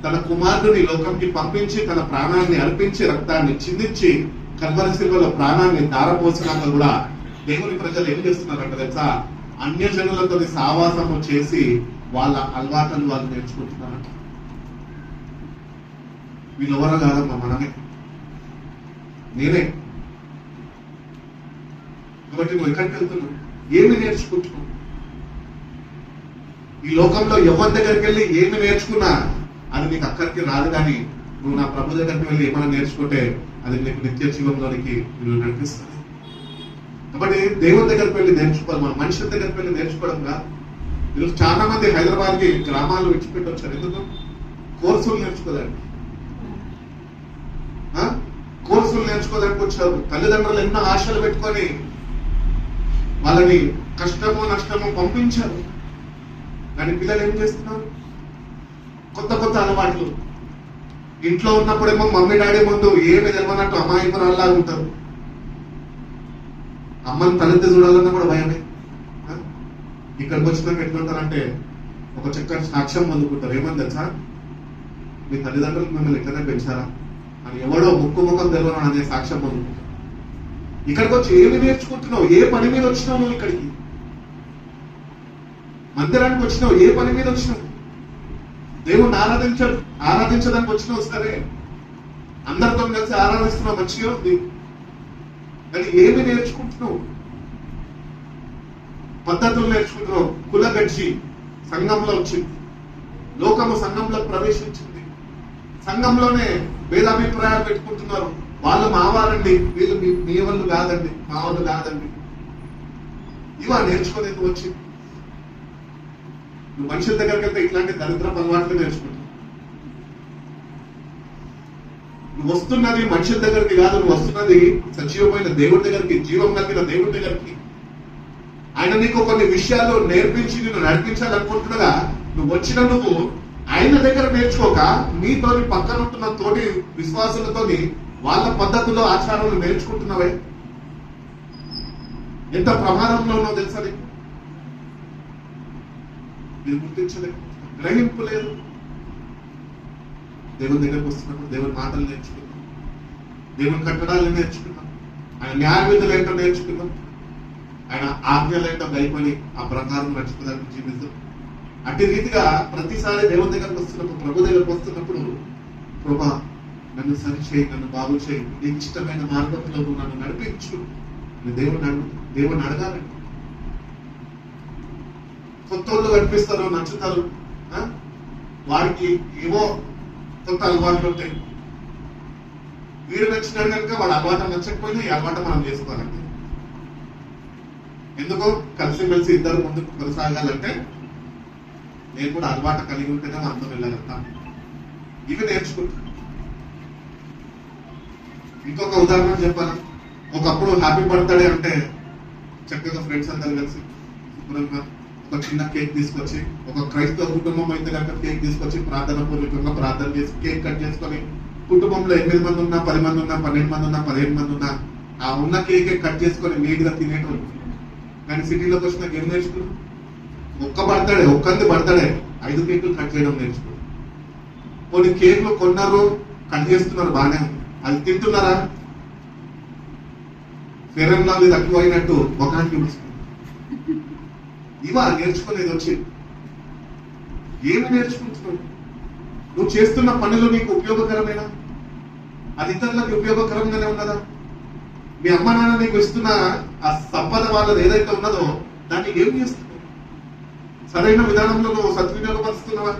Speaker 1: తన కుమారుడిని లోకంకి పంపించి తన ప్రాణాన్ని అర్పించి రక్తాన్ని చిందించి కల్వరి శిలువలో ప్రాణాన్ని ధారపోసినాక కూడా దేవుని ప్రజలు ఏం చేస్తున్నారంట తెలుసా? అన్యజనులతో సావాసము చేసి వాళ్ళ అలవాట్లను వాళ్ళు నేర్చుకుంటున్నారంట. వీళ్ళు ఎవరో కాదమ్మా, మనమే, నేనే. కాబట్టి నువ్వు ఎక్కడికి వెళ్తున్నావు? ఏమి నేర్చుకుంటున్నావు? ఈ లోకంలో ఎవరి దగ్గరికి వెళ్ళి ఏమి నేర్చుకున్నా అది నీకు అక్కడికి రాదు. కానీ నువ్వు నా ప్రభు దగ్గరికి వెళ్ళి ఏమైనా నేర్చుకుంటే అది నీకు నిత్య జీవంలోనికి నువ్వు నడిపిస్తుంది. కాబట్టి దేవుని దగ్గరికి వెళ్ళి నేర్చుకోవాలి, మన మనుషుల దగ్గరికి వెళ్ళి నేర్చుకోవడం కాదు. ఈరోజు చాలా మంది హైదరాబాద్కి గ్రామాలు విడిచిపెట్టి వచ్చారు. ఎందుకు? కోర్సులు నేర్చుకోలేండి, కోర్సులు నేర్చుకోలేనికి వచ్చారు. తల్లిదండ్రులు ఎన్నో ఆశలు పెట్టుకొని వాళ్ళని కష్టమో నష్టమో పంపించారు. కానీ పిల్లలు ఏం చేస్తున్నారు? కొత్త కొత్త అలవాట్లు. ఇంట్లో ఉన్నప్పుడేమో మమ్మీ డాడీ ముందు ఏమి తెలియనట్టు అమాయకురాల్లాగా ఉంటారు. అమ్మని తలెత్తి చూడాలన్నా కూడా భయమే. ఇక్కడికి వచ్చినాక ఎట్లుంటారంటే ఒక చక్కటి సాక్ష్యం పొందుకుంటారు. ఏమని తెలుసా? మీ తల్లిదండ్రులు మిమ్మల్ని ఎట్లనే పెంచారా అని ఎవడో ముక్కు ముఖం తెలియను అనే సాక్ష్యం పొందుకుంటారు. ఇక్కడికి వచ్చి ఏమి నేర్చుకుంటున్నావు? ఏ పని మీద వచ్చినావు నువ్వు? ఇక్కడికి మందిరానికి వచ్చినావు, ఏ పని మీద వచ్చినావు? దేవుణ్ణి ఆరాధించడానికి వచ్చినావు. సరే, అందరితో కలిసి ఆరాధిస్తున్నావు, మంచిగా ఉంది. కానీ ఏమి నేర్చుకుంటున్నావు? పద్ధతులు నేర్చుకుంటున్నావు. కులగడ్జి సంఘంలో వచ్చింది, లోకము సంఘంలో ప్రవేశించింది. సంఘంలోనే భేదాభిప్రాయాలు పెట్టుకుంటున్నారు. వాళ్ళు మా వారండి, వీళ్ళు మీ వాళ్ళు కాదండి, మా వాళ్ళు కాదండి. ఇవా నేర్చుకోలేదు వచ్చింది. నువ్వు మనుషుల దగ్గరికి వెళ్తే ఇట్లాంటి దరిద్ర అలవాట్లు నేర్చుకుంటావు. నువ్వు వస్తున్నది మనుషుల దగ్గరికి కాదు, నువ్వు వస్తున్నది సజీవమైన దేవుడి దగ్గరికి, జీవం కలిగిన దేవుడి దగ్గరికి. ఆయన నీకు కొన్ని విషయాలు నేర్పించి నిన్ను నడిపించాలనుకుంటున్నగా నువ్వు వచ్చిన నువ్వు ఆయన దగ్గర నేర్చుకోక నీతోని పక్కన ఉంటున్న తోటి విశ్వాసులతోని వాళ్ళ పద్ధతుల్లో ఆచారాలు నేర్చుకుంటున్నావే. ఎంత ప్రమాదంలో ఉన్నావు తెలుసా నీకు? మీరు గుర్తించలేదు, గ్రహింపు లేదు. దేవుని దగ్గరకు వస్తున్నప్పుడు దేవుని మాటలు నేర్చుకున్నాం, దేవుని కట్టడాలు నేర్చుకున్నాం, ఆయన న్యాయ విధులు ఏంటో నేర్చుకున్నాం, ఆయన ఆజ్ఞలు ఏంటో గైకొని ఆ ప్రకారం నడుచుకోవడానికి జీవితం. అట్టి రీతిగా ప్రతిసారి దేవుని దగ్గరకు వస్తున్నప్పుడు, ప్రభు దగ్గరకు వస్తున్నప్పుడు, ప్రభా నన్ను సరిచేయి, నన్ను బాగు చేయి, నీకు ఇష్టమైన మార్గంలో నన్ను నడిపించు దేవుని అడగాలండి. కొత్త వాళ్ళు కనిపిస్తారు, నచ్చుతారు, వారికి ఏవో కొత్త అలవాట్లు ఉంటాయి. వీడు నచ్చినాడు కనుక వాడు అలవాటు నచ్చకపోయినా ఈ అలవాటు మనం చేసుకోవాలంటే. ఎందుకో కలిసిమెలిసి ఇద్దరు ముందుకు కొనసాగాలంటే నేను కూడా అలవాటు కలిగి ఉంటేనే మనతో వెళ్ళగలుగుతాను. ఇవి నేర్చుకుంటాను. ఇంకొక ఉదాహరణ చెప్పాను. ఒకప్పుడు హ్యాపీ బర్త్డే అంటే చక్కగా ఫ్రెండ్స్ అందరు కలిసి శుభ్రంగా ఒక చిన్న కేక్ తీసుకొచ్చి, ఒక క్రైస్తవ కుటుంబం అయితే కనుక కేక్ తీసుకొచ్చి ప్రార్థన పూర్వకంగా ప్రార్థన చేసి కేక్ కట్ చేసుకొని, కుటుంబంలో 8 మంది ఉన్నా, 10 మంది ఉన్నా, 12 మంది ఉన్నా, 15 మంది ఉన్నా ఆ ఉన్న కేక్ కట్ చేసుకొని నీట్గా తినేటోళ్ళు. కానీ సిటీలోకి వచ్చినాక ఏం నేర్చుకున్నాం? ఒక్కంది బర్త్డే 5 కేకులు కట్ చేయడం నేర్చుకున్నాం. కొన్ని కేకులు కొన్నారు, కట్ చేస్తున్నారు, బాగానే ఉంది. అది తింటున్నారా? ఫెయిర్ అండ్ లవ్లీ తక్కువైనట్టు ముఖానికి చూపిస్తుంది. ఇవా నేర్చుకునేది వచ్చి ఏమి నేర్చుకుంటున్నావు? నువ్వు చేస్తున్న పనులు నీకు ఉపయోగకరమేనా? అది ఇతరులకు ఉపయోగకరంగానే ఉన్నదా? మీ అమ్మ నాన్న నీకు ఇస్తున్న ఆ సంపద వాళ్ళది ఏదైతే ఉన్నదో దాన్ని ఏం చేస్తున్నావు? సరైన విధానంలో నువ్వు సద్వినియోగపరుస్తున్నావా?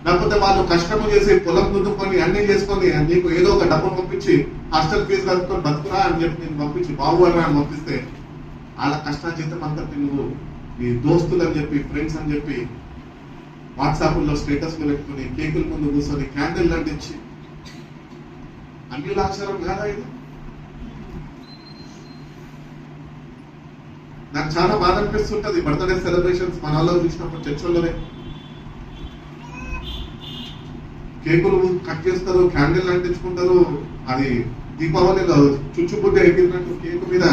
Speaker 1: లేకపోతే వాళ్ళు కష్టము చేసి పొలం దున్నుకొని అన్ని చేసుకొని నీకు ఏదో ఒక డబ్బు పంపించి హాస్టల్ ఫీజు కట్టుకొని బతుకురా అని చెప్పి నేను పంపించి బాగుపడరా అని పంపిస్తే వాళ్ళ కష్టాజీతం అంతటి నువ్వు నీ దోస్తులు అని చెప్పి ఫ్రెండ్స్ అని చెప్పి వాట్సాప్లో స్టేటస్ పెట్టుకుని కేకుల ముందు కూర్చొని క్యాండిల్ అంటించి అన్ని ఆచారం కాదా ఇది? నాకు చాలా బాధ అనిపిస్తుంటది బర్త్డే సెలబ్రేషన్స్ మన వాళ్ళు చూసినప్పుడు చర్చల్లోనే కేకులు కట్ చేస్తారు, క్యాండిల్ అంటించుకుంటారు. అది దీపావళిలో చుచ్చుబుడ్డి అయిపోయినట్టు కేకు మీద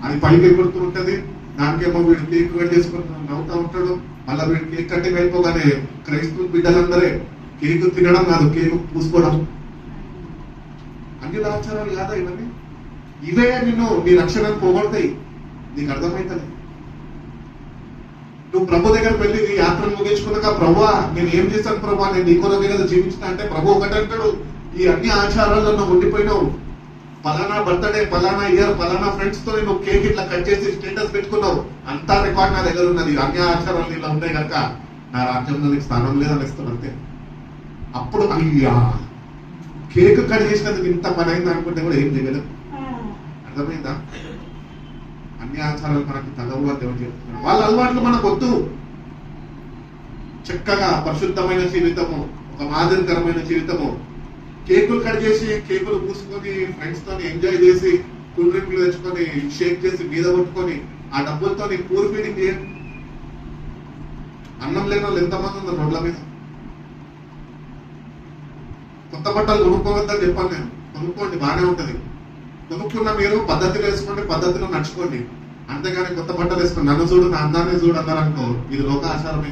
Speaker 1: అది పైకి ఎగురుతూ ఉంటది. దానికేమో వీడు కేక్ కట్ చేసుకుంటూ నవ్వుతా ఉంటాడు. మళ్ళీ వీడు కేక్ కట్టింగ్ అయిపోగానే క్రైస్తవ బిడ్డలందరే కేకు తినడం కాదు, కేకు పూసుకోవడం. అన్ని ఆచారాలు కాదా ఇవన్నీ? ఇవే నిన్ను నీ రక్షణను పోగొడతాయి. నీకు అర్థమైతలే. నువ్వు ప్రభు దగ్గరకు వెళ్ళి నీ యాత్రను ముగించుకున్నాక ప్రభువా నేను ఏం చేశాను ప్రభా, నేను నీ కొరకు కదా జీవించిన అంటే ప్రభు ఒకటి అంటాడు, ఈ అన్ని ఆచారాల్లో నువ్వు ఉండిపోయినావు. పలానా బర్త్డే, పలానా ఇయర్, పలానా ఫ్రెండ్స్ తో నువ్వు కేక్ ఇట్లా కట్ చేసి స్టేటస్ పెట్టుకున్నావు. అంతా రికార్డ్ నా దగ్గర ఉన్నది. అన్ని ఆచారాలు ఇలా ఉన్నాయి కనుక నా రాజ్యంలో నీకు స్థానం లేదని ఇస్తాను అంతే. అప్పుడు అయ్యా కేక్ కట్ చేసినందుకు ఇంత పని అయింది అనుకుంటే కూడా ఏం చేయలేదు. అర్థమైందా? అన్ని ఆచారాలు మనకి తగవు అని దేవుడు చెప్తున్నాడు. వాళ్ళ అలవాట్లు మనకు వద్దు. చక్కగా పరిశుద్ధమైన జీవితము, ఒక మాదిరికరమైన జీవితము. కేకులు కట్ చేసి కేకులు పూసుకొని ఫ్రెండ్స్ తో ఎంజాయ్ చేసి కూల్ డ్రింక్లు తెచ్చుకొని షేక్ చేసి మీద కొట్టుకొని ఆ డబ్బులతో పూర్ ఫీడింగ్ చేయండి. అన్నం లేని వాళ్ళు ఎంతమంది ఉన్నారు రోడ్ల మీద? కొత్త బట్టలు కొనుక్కోవద్దని చెప్పాను నేను. కొనుక్కోండి, బాగానే ఉంటది. కొనుక్కున్న మీరు పద్ధతిలో వేసుకోండి, పద్ధతిలో నడుచుకోండి. అంతేగాని కొత్త బట్టలు వేసుకోండి, నన్ను చూడు నా అందాన్ని చూడు అన్నారనుకో ఇది లోక ఆచారమే.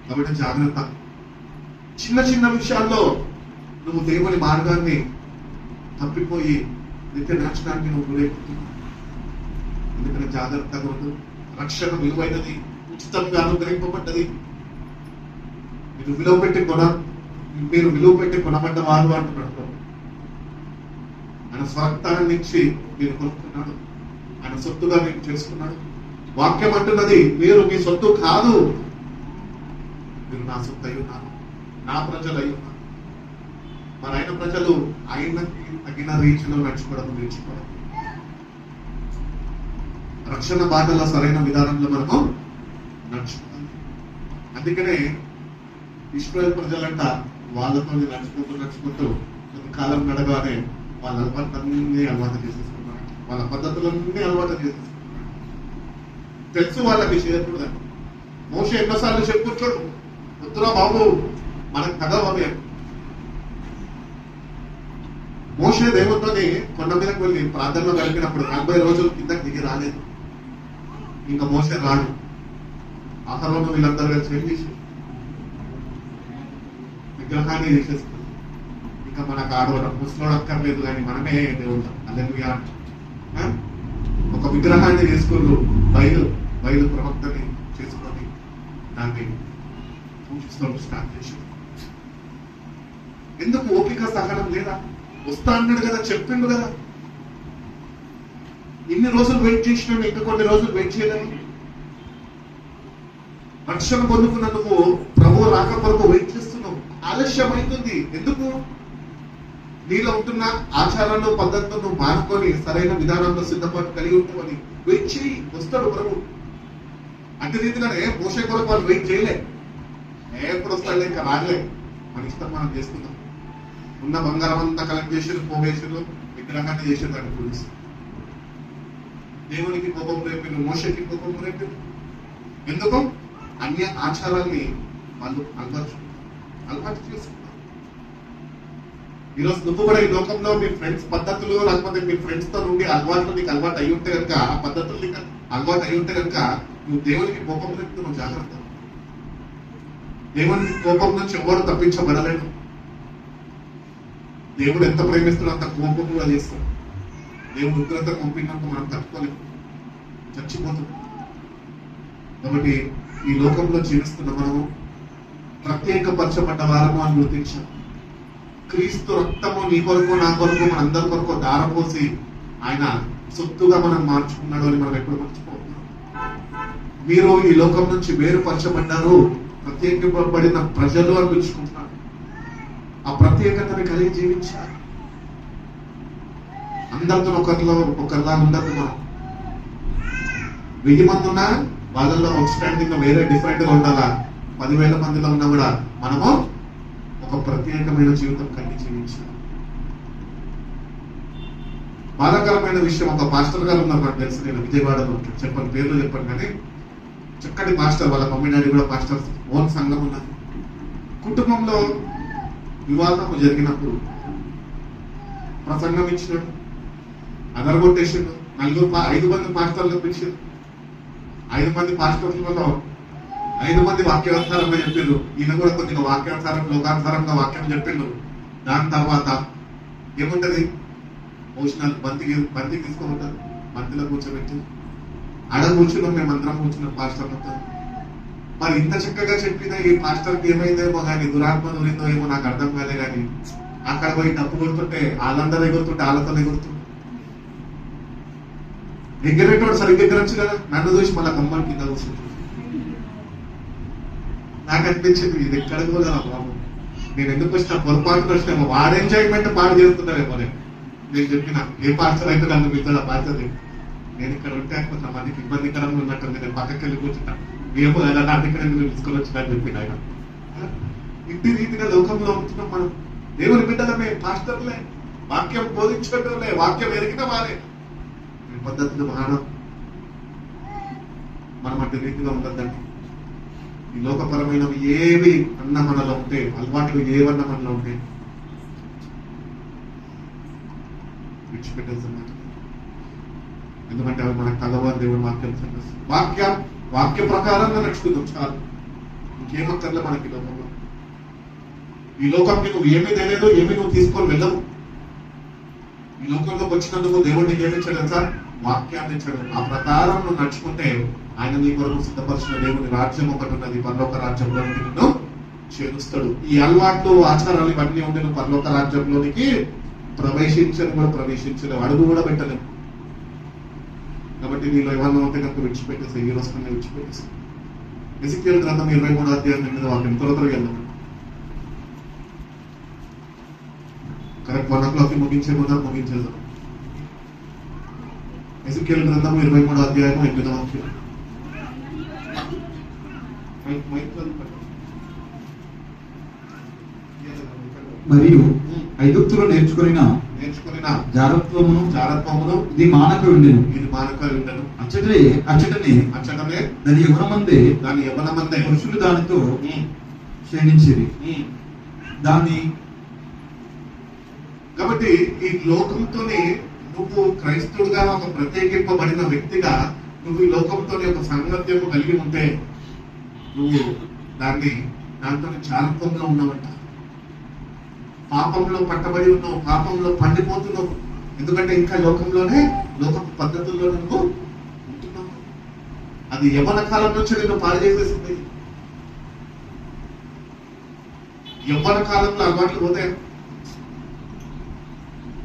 Speaker 1: కాబట్టి జాగ్రత్త. చిన్న చిన్న విషయాల్లో నువ్వు దేవుని మార్గాన్ని తప్పిపోయి నిత్య నాశనానికి నువ్వు గురైపోతున్నావు. ఎందుకంటే జాగ్రత్తగా ఉండు. రక్షణ విలువైనది, ఉచితంగా అనుగ్రహింపబడ్డది. మీరు విలువ పెట్టి కొనబడ్డ వారు అంటున్నాడు. ఆయన స్వరక్తాన్ని ఇచ్చి మీరు కొనుక్కున్నాడు. ఆయన సొత్తుగా మీరు చేసుకున్నాడు. వాక్యం అంటున్నది మీరు మీ సొత్తు కాదు, మీరు నా సొత్తు అయి ఉన్నారు, నా ప్రజలు అయి ఉన్నారు. మరి ఆయన ప్రజలు ఆయనకి తగిన రీతిలో నడుచుకోవడం నేర్చుకోవడం. రక్షణ బాటలో సరైన విధానంలో మనము నడుచుకోవాలి. అందుకనే ఇశ్రాయేలు ప్రజలంట వాళ్ళతో నడుచుకుంటూ కొంతకాలం నడగానే వాళ్ళ అలవాట్లన్నీ అలవాటు చేసేసుకున్నారు. వాళ్ళ పద్ధతులన్నీ అలవాటు చేసేసుకున్నారు. తెలుసు వాళ్ళకి చేయకూడదు. మోషే ఎన్నోసార్లు చెప్పుకుంటాడు, వద్దురా బాబు మనకు కదా బాబే. మోషే దేవుడితోని కొండ మీదకి వెళ్ళి ప్రార్థనలో గడిపినప్పుడు 40 రోజులు కిందకి దిగి రాలేదు. ఇంకా మోషే రాడు. అహరోను వీళ్ళందరూ కలిసి ఏం చేసి విగ్రహాన్ని చేసేసుకున్నాం. ఇంకా మనకు ఆడవడం ముసలోడు అక్కర్లేదు కానీ మనమే దేవుడు అల్లెలుయా. ఒక విగ్రహాన్ని చేసుకున్నారు. బయలు ప్రవక్తని చేసుకొని దాన్ని పూజిస్తూ స్టార్ట్ చేశారు. ఎందుకు? ఓపిక సహనం లేదా? వస్తా అన్నాడు కదా, చెప్పిండు కదా. ఇన్ని రోజులు వెయిట్ చేసినాను, ఇంకా కొన్ని రోజులు వెయిట్ చేయలేను. రక్షణ పొందుకున్నందుకు ప్రభు రాక కొరకు వెయిట్ చేస్తున్నావు. ఆలస్యం అవుతుంది. ఎందుకు? నీలో ఉంటున్న ఆచారాలు పద్ధతులను మార్చుకొని సరైన విధానంలో సిద్ధపాటు కలిగి ఉంటామని వెయిట్ చేయి. వస్తాడు ప్రభు. అట్టి రీతిగానే మోషే కొరకు వాళ్ళు వెయిట్ చేయలే. ఎప్పుడు వస్తాడు ఇంకా రాలే. మన ఇష్టం మనం చేసుకుందాం. ఉన్న బంగారం అంతా కలెక్ట్ చేసారు, పోగేసారు, విగ్రహాన్ని చేసారు. దాన్ని పోలీసు దేవునికి కోపం రేపిండు, మోషకి కోపం రేపిండు. ఎందుకు? అన్య ఆచారాల్ని వాళ్ళు అలవాటు చేసుకున్నారు. ఈరోజు నువ్వు కూడా ఈ లోకంలో మీ ఫ్రెండ్స్ పద్ధతులు లేకపోతే మీ ఫ్రెండ్స్ తో నుండి అలవాట్లు నీకు అలవాటు అయి ఉంటే కనుక, ఆ పద్ధతులు నీకు అలవాటు అయి ఉంటే కనుక నువ్వు దేవునికి కోపం రేపుతున్నావు. జాగ్రత్త. దేవునికి కోపం నుంచి ఎవరు తప్పించబడలేడు. దేవుడు ఎంత ప్రేమిస్తాడో అంత కోపం కూడా చేస్తాడు. దేవుడు ఉగ్రత పంపినంత మనం తట్టుకోలేము, చచ్చిపోతాం. కాబట్టి ఈ లోకంలో జీవిస్తున్న మనము ప్రత్యేకపరచబడ్డ వారము అని గుర్తించాం. క్రీస్తు రక్తము నీ కొరకు నా కొరకు మన అందరి కొరకు దారపోసి ఆయన సొత్తుగా మనం మార్చుకున్నాడు అని మనం ఎప్పుడు మర్చిపోతున్నాం. మీరు ఈ లోకం నుంచి వేరుపరచబడ్డారు, ప్రత్యేకింపబడిన ప్రజలు అని పిలుచుకుంటున్నారు. ఆ ప్రత్యేకతని కలిగి జీవించాలి. అందరితో ఒకరిలా ఉండదు. మనం 1000 మంది ఉన్నా వాళ్ళలో అవుట్ స్టాండింగ్ వేరే డిఫరెంట్ గా ఉండాలా. 10,000 మందిలో ఉన్నా కూడా మనము ఒక ప్రత్యేకమైన జీవితం కలిగి జీవించాలి. బాధాకరమైన విషయం, ఒక పాస్టర్ గారు ఉన్నారు నాకు తెలుసు, నేను విజయవాడలో చెప్పండి, పేర్లు చెప్పండి, కానీ చక్కటి పాస్టర్, వాళ్ళ మమ్మీ డాడీ కూడా పాస్టర్, ఓన్ సంఘం ఉన్నది. కుటుంబంలో వివాదం జరిగినప్పుడు ప్రసంగం ఇచ్చినాడు, అదరగొట్టేసాడు. 5 మంది పాస్టర్లు పిలిచారు. 5 మంది పాస్టర్లలో 5 మంది వాక్యానుసారంగా చెప్పిండ్రు. ఈయన కూడా కొద్దిగా వాక్యానుసారం లోకానుసారంగా వాక్యం చెప్పిండు. దాని తర్వాత ఏముంటది, భోజనాలు బంతి తీసుకోమంటారు, బంతిలో కూర్చోబెట్టి ఆడ కూర్చున్నాం, మేమందరం కూర్చున్నాం పాస్టర్లతో. మరి ఇంత చక్కగా చెప్పిన ఈ పాస్టర్కి ఏమైందేమో కానీ, దురాత్మ దూరిందో ఏమో నాకు అర్థం కాలే. కానీ అక్కడ పోయి డప్పు కొడుతుంటే వాళ్ళందరూ ఎగురుతుంటే వాళ్ళతో ఎగురుతుంటే ఎగ్గరేటోడు సరిగ్గా ఎగ్గరొచ్చు కదా. నన్ను చూసి మళ్ళీ కమ్మని కింద కూర్చుంటుంది. నాకు అనిపించింది ఇది ఎక్కడ కూడా బాబు, నేను ఎందుకు వచ్చిన పొరపాటు వచ్చినామో, వాడు ఎంజాయ్మెంట్ పాడు చేస్తున్నారేమో. నేను చెప్పిన ఏ పాస్టర్ అయితే నన్ను మిగతా బాధ్యత, నేను ఇక్కడ ఉంటే కొంచెం మందికి ఇబ్బందికరంగా ఉన్నట్టుంది, నేను పక్కకి వెళ్ళి కూర్చుంటాను, మేము కదా నా దగ్గర తీసుకొని వచ్చినా చెప్పిన ఆయన. ఇంటి రీతిగా లోకంలో ఉంటున్నాం మనం. దేవుని బిడ్డలమే, పాస్టర్లే, వాక్యం బోధించేటోళ్ళే, వాక్యం ఎరిగిన వారే. ఈ పద్ధతులు మానడం మనం అట్టి రీతిగా ఉండద్దండి. ఈ లోకపరమైనవి ఏవి అన్న మనలో ఉంటే, అలవాట్లు ఏవన్నా మనలో ఉంటే విడిచిపెట్టేస్తున్నారు. ఎందుకంటే అవి మనకు తగవారు. దేవుడు వాక్య ప్రకారంగా నడుచుకుందాం చాలు, ఇంకేమక్కర్లే మనకి లోకంలో. ఈ లోకంకి నువ్వు ఏమీ తెలియదు, ఏమీ నువ్వు తీసుకొని వెళ్ళవు. ఈ లోకంలోకి వచ్చినందుకు దేవుడు నీకు ఏమి ఇచ్చాడు సార్, వాక్యాన్ని ఇచ్చాడు. ఆ ప్రకారం నువ్వు నడుచుకుంటే ఆయన నీ కొరకు సిద్ధపరిచిన దేవుని రాజ్యం ఒకటి ఉన్నది, పరలోక రాజ్యంలో నిన్ను చేరుస్తాడు. ఈ అలవాట్లు ఆచారాలు ఇవన్నీ ఉండి నువ్వు పరలోక రాజ్యంలోనికి ప్రవేశించలేవు, అడుగు కూడా పెట్టలేవు. కాబట్టి నీలో ఏమన్నా ఉంటే కనుక విడిచిపెట్టేసి, ఈ రోజు కన్నా విడిచిపెట్టేసి. ఎజికేల్ గ్రంథం 23వ అధ్యాయం 8వ వాక్యం త్వరగా వెళ్దాం. కరెక్ట్ 1 o'clock ముగించే ముందు ముగించేద్దాం. ఎజికేల్ గ్రంథం 23వ అధ్యాయం 8వ వాక్యం.
Speaker 2: మరియు ఐగుప్తులో నేర్చుకున్న జారత్వమును ఇది మానక ఉండెను. అచ్చటనే దాని యవ్వనమందే పురుషులు దానితో క్షీణించిరి. దాన్ని
Speaker 1: కాబట్టి ఈ లోకంతోనే నువ్వు క్రైస్తవుడుగా ఒక ప్రత్యేకింపబడిన వ్యక్తిగా నువ్వు ఈ లోకంతోనే ఒక సాంగత్యము కలిగి ఉంటే నువ్వు దాంతో చారత్వంలో ఉన్నావంట. పాపంలో పట్టబడి ఉన్నావు, పాపంలో పండిపోతున్నావు. ఎందుకంటే ఇంకా లోకంలోనే లోకపు పద్ధతుల్లో నువ్వు ఉంటున్నావు. అది యవ్వన కాలం నుంచి నిన్ను పాడు చేసేసింది. యవ్వన కాలంలో అలవాట్లు పోతాయి.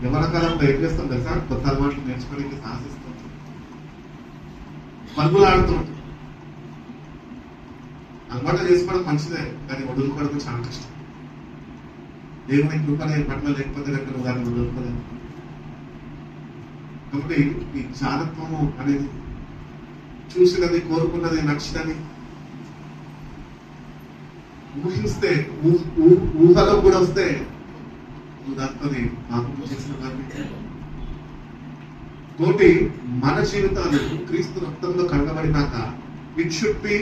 Speaker 1: యవ్వన కాలంలో ఏం చేస్తాం తెలుసా, కొత్త అలవాట్లు నేర్చుకోవడానికి సాహసిస్తాం, పరుగులు ఆడుతుంటాం. అలవాటు చేసుకోవడం మంచిదే, కానీ వదులుకోవడం చాలా కష్టం. దేవుని కృపనే పట్ల లేకపోతే కనుక నువ్వు దాన్ని వదులుకోలేదు. కాబట్టి ఈ చారత్వము అనేది చూసినది, కోరుకున్నది, నచ్చినది ఊహిస్తే, ఊహలో కూడా వస్తే నువ్వు దాంతో పాపం చేసిన వారిని. తోటి మన జీవితాలు క్రీస్తు రక్తంలో కడగబడినాక it should be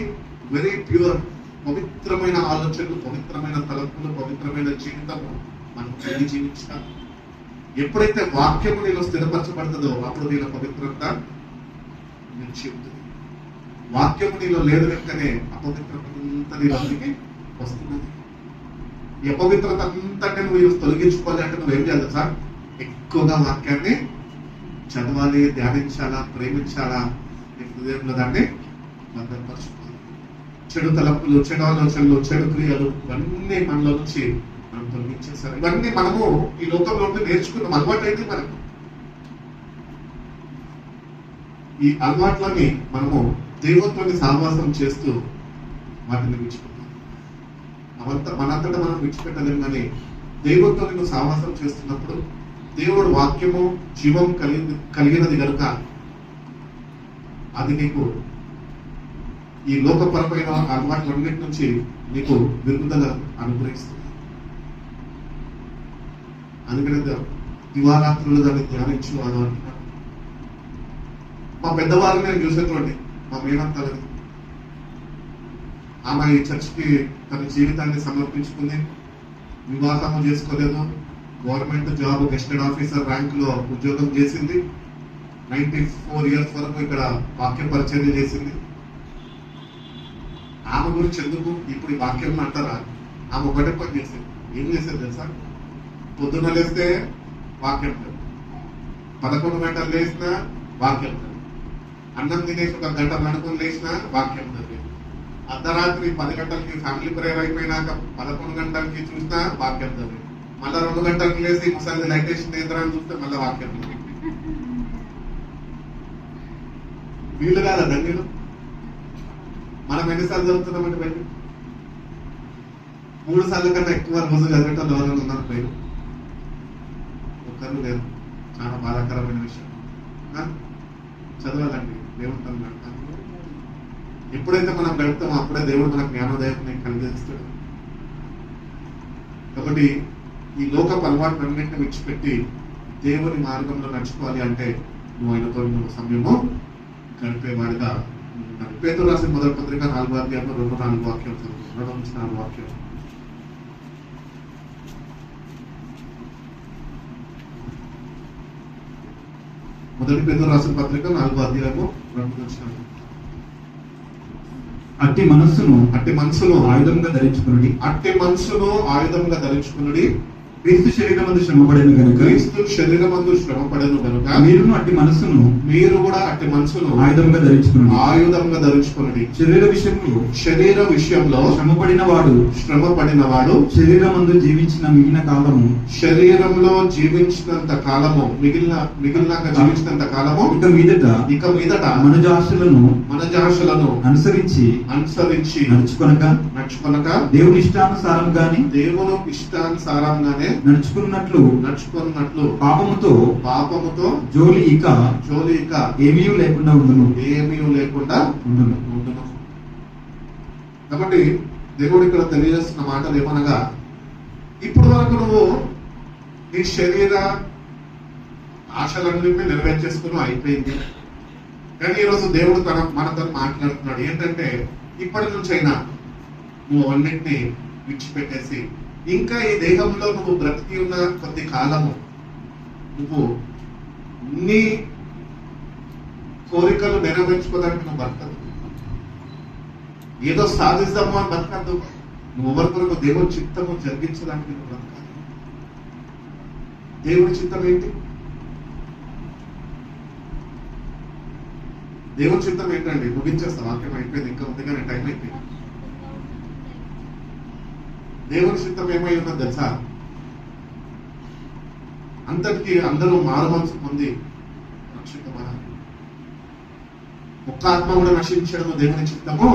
Speaker 1: very pure. పవిత్రమైన ఆలోచనలు, పవిత్రమైన తలంపులు, పవిత్రమైన జీవితము మనం కలిగి జీవించాలి. ఎప్పుడైతే వాక్యము నీలో స్థిరపరచబడుతుందో అప్పుడు నీలో పవిత్రత నిలిచి ఉంటుంది. వాక్యము నీలో లేదు వెంటనే అపవిత్రత నీలోకి వస్తున్నది. ఈ అపవిత్రత అంతటే నువ్వు తొలగించుకోవాలి అంటే నువ్వేం చేయాలి సార్? ఎక్కువగా వాక్యాన్ని చదవాలి, ధ్యానించాలా, ప్రేమించాలా, నీ హృదయంలో దాన్ని భద్రపరచుకోవాలి. చెడు తలంపులు, చెడు ఆలోచనలు, చెడు క్రియలు ఇవన్నీ మనలో నుంచి మనం తొలగించేసారు. ఇవన్నీ మనము ఈ లోకంలో ఉండి నేర్చుకున్నాం, అలవాటు అయితే మనకు. ఈ అలవాట్లని మనము దేవునితోని సహవాసం చేస్తూ వాటిని విడిచిపెట్టాలి. మనంతటా మనం విడిచిపెట్టలేము, కానీ దేవుడితో నువ్వు సహవాసం చేస్తున్నప్పుడు దేవుడు వాక్యము జీవం కలిగినది కనుక అది నీకు ఈ లోకపరమైన అలవాట్లన్నిటి నుంచి నీకు విరుగుదల అనుగ్రహిస్తుంది. అందుకనే దివారాత్రులు దాన్ని ధ్యానించు అని అంటున్నాడు. మా పెద్దవారిని నేను చూసేటువంటి మా మేనత్తలని, ఆమె ఈ చర్చ్కి తన జీవితాన్ని సమర్పించుకుంది, వివాహము చేసుకోలేదు, గవర్నమెంట్ జాబ్ గెస్టెడ్ ఆఫీసర్ ర్యాంక్ లో ఉద్యోగం చేసింది, 94 years వరకు ఇక్కడ వాక్య పరిచర్య చేసింది. ఆమె గురించి ఎందుకు ఇప్పుడు ఈ వాక్యం అంటారా? ఆమె ఒకటే పని చేసేది. ఏం చేసేది తెలుసా? పొద్దున్న లేస్తే వాక్యం, 11 గంటలు లేచినా వాక్యం, అన్నం తినేసి 1 గంట నడుకుని లేచినా వాక్యం, అర్ధరాత్రి 10 గంటలకి ఫ్యామిలీ ప్రేయర్ అయిపోయినాక 11 గంటలకి చూసినా వాక్యం, మళ్ళా 2 గంటలకు లేచి ముసలి లైట్ వేసి నేత్రాన్ని చూస్తే మళ్ళీ వాక్యం. వీళ్ళు కాదా ధన్యులు? మనం ఎన్నిసార్లు చదువుతున్నామంటే బయట 3 సార్లు కన్నా ఎక్కువ రోజు చదివేటప్పుడు ఎవరైనా ఉన్నారు బయట? ఒక్కరు లేరు. చాలా బాధాకరమైన విషయం. చదవాలండి, దేవుడు ఎప్పుడైతే మనం గడుపుతామో అప్పుడే దేవుడు మనకు జ్ఞానోదయాన్ని కలిగిస్తాడు. కాబట్టి ఈ లోకపు అలవాట్లన్నింటినీ విడిచిపెట్టి దేవుని మార్గంలో నడుచుకోవాలి అంటే నువ్వు ఆయనతో సమయము గడిపేవాడిగా ఉండాలి. పేతురు రాసిన మొదటి పత్రిక 4వ అధ్యాయంలో 2-4 వాక్యాలు చదువుతాం. 2-4 వాక్యాలు. మొదటి పేతురు రాసిన పత్రిక 4వ అధ్యాయము 2-4.
Speaker 2: అట్టి మనస్సును ఆయుధంగా ధరించుకునుడి.
Speaker 1: అట్టి మనస్సును ఆయుధంగా ధరించుకునుడి.
Speaker 2: క్రీస్తు శరీరమందు శ్రమపడెను గనుక మీరు కూడా అట్టి మనస్సును ఆయుధంగా ధరించుకునుడి. శరీర విషయంలో శ్రమపడిన వాడు శరీరమందు జీవించిన మిగిలిన కాలము, శరీరంలో జీవించినంత కాలము, మిగిలినాక జీవించినంత కాలము ఇక మీదట మనజాశలను అనుసరించి నడుచుకొనక దేవుని ఇష్టానుసారంగానే నడుచుకున్నట్లు పాపముతో జోలి ఇక ఏమీ లేకుండా ఉండును.
Speaker 1: కాబట్టి దేవుడు ఇక్కడ తెలియజేస్తున్న మాటలు ఏమనగా, ఇప్పుడు వరకు నువ్వు నీ శరీర ఆశలన్నింటినీ నెరవేర్చేసుకుని అయిపోయింది. కానీ ఈరోజు దేవుడు మనతో మాట్లాడుతున్నాడు ఏంటంటే, ఇప్పటి నుంచైనా నువ్వు అన్నింటినీ విడిచిపెట్టేసి ఇంకా ఈ దేహంలో నువ్వు బ్రతికి ఉన్న కొద్ది కాలము నువ్వు నీ కోరికలు నెరవేర్చుకోవడానికి నువ్వు బతకదు. ఏదో సాధిస్తాము అని బతకద్దు. నువ్వు ఎవరి కొరకు దేవుడి చిత్తము జరిగించడానికి నువ్వు బతకాలి. దేవుడి చిత్తం ఏంటి? దేవుడి చిత్తం ఏంటండి? ముగించేస్తా, వాక్యం అయిపోయింది, ఇంకా ఉంది కానీ టైం అయిపోయింది. దేవుని చిత్తం ఏమై ఉన్నది తెలుసా? అందరూ మారు మనసు పొంది రక్షితమనాలి. ఒక్క ఆత్మ కూడా నశించడం దేవుని చిత్తము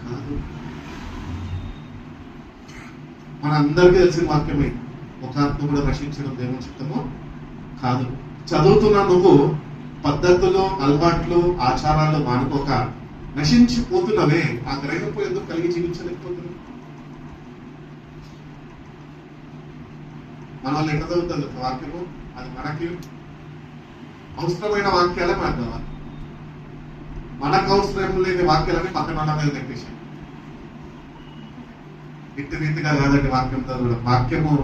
Speaker 1: కాదు. మనందరికీ తెలిసిన వాక్యమే, ఒక ఆత్మ కూడా నశించడం దేవుని చిత్తము కాదు. చదువుతున్నా నువ్వు పద్ధతులు, అలవాట్లు, ఆచారాలు మానుకోక నశించిపోతున్నవే. ఆ గ్రహింపు ఎందుకు కలిగి జీవించలేకపోతున్నావు? మన వాళ్ళు ఎట్లా చదువుతుంది వాక్యము? అది మనకి అవసరమైన వాక్యాలే మాట్లాడాలి. మనకు అవసరం లేని వాక్యాలని పక్కన వాళ్ళ మీద నెట్టేసాం. ఇట్టి రీతిగా కాదండి వాక్యం చదవడం. వాక్యము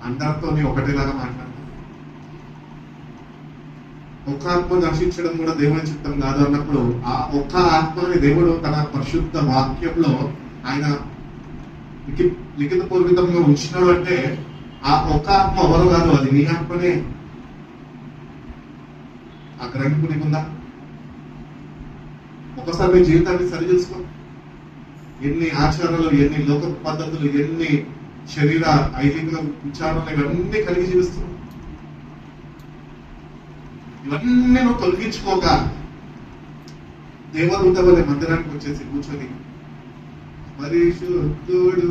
Speaker 1: అందరితో ఒకటేలాగా మాట్లాడతాం. ఒక్క ఆత్మ దర్శించడం కూడా దేవుని చిత్తం కాదు అన్నప్పుడు ఆ ఒక్క ఆత్మని దేవుడు తన పరిశుద్ధ వాక్యంలో ఆయన లిఖిత పూర్వితంగా ఉంచినాడు అంటే ఆ ఒక్క ఆత్మ ఎవరు కాదు, అది నీ ఆత్మనే. ఆ గ్రహింపు నీకుందా? ఒకసారి నీ జీవితాన్ని సరి చేసుకో. ఎన్ని ఆచారాలు, ఎన్ని లోక పద్ధతులు, ఎన్ని శరీర ఐహిక విచారాలు ఇవన్నీ కలిగి జీవిస్తున్నావు. ఇవన్నీ నువ్వు తొలగించుకోగా దేవదూత వలె మందిరానికి వచ్చేసి కూర్చొని పరిశుద్ధుడు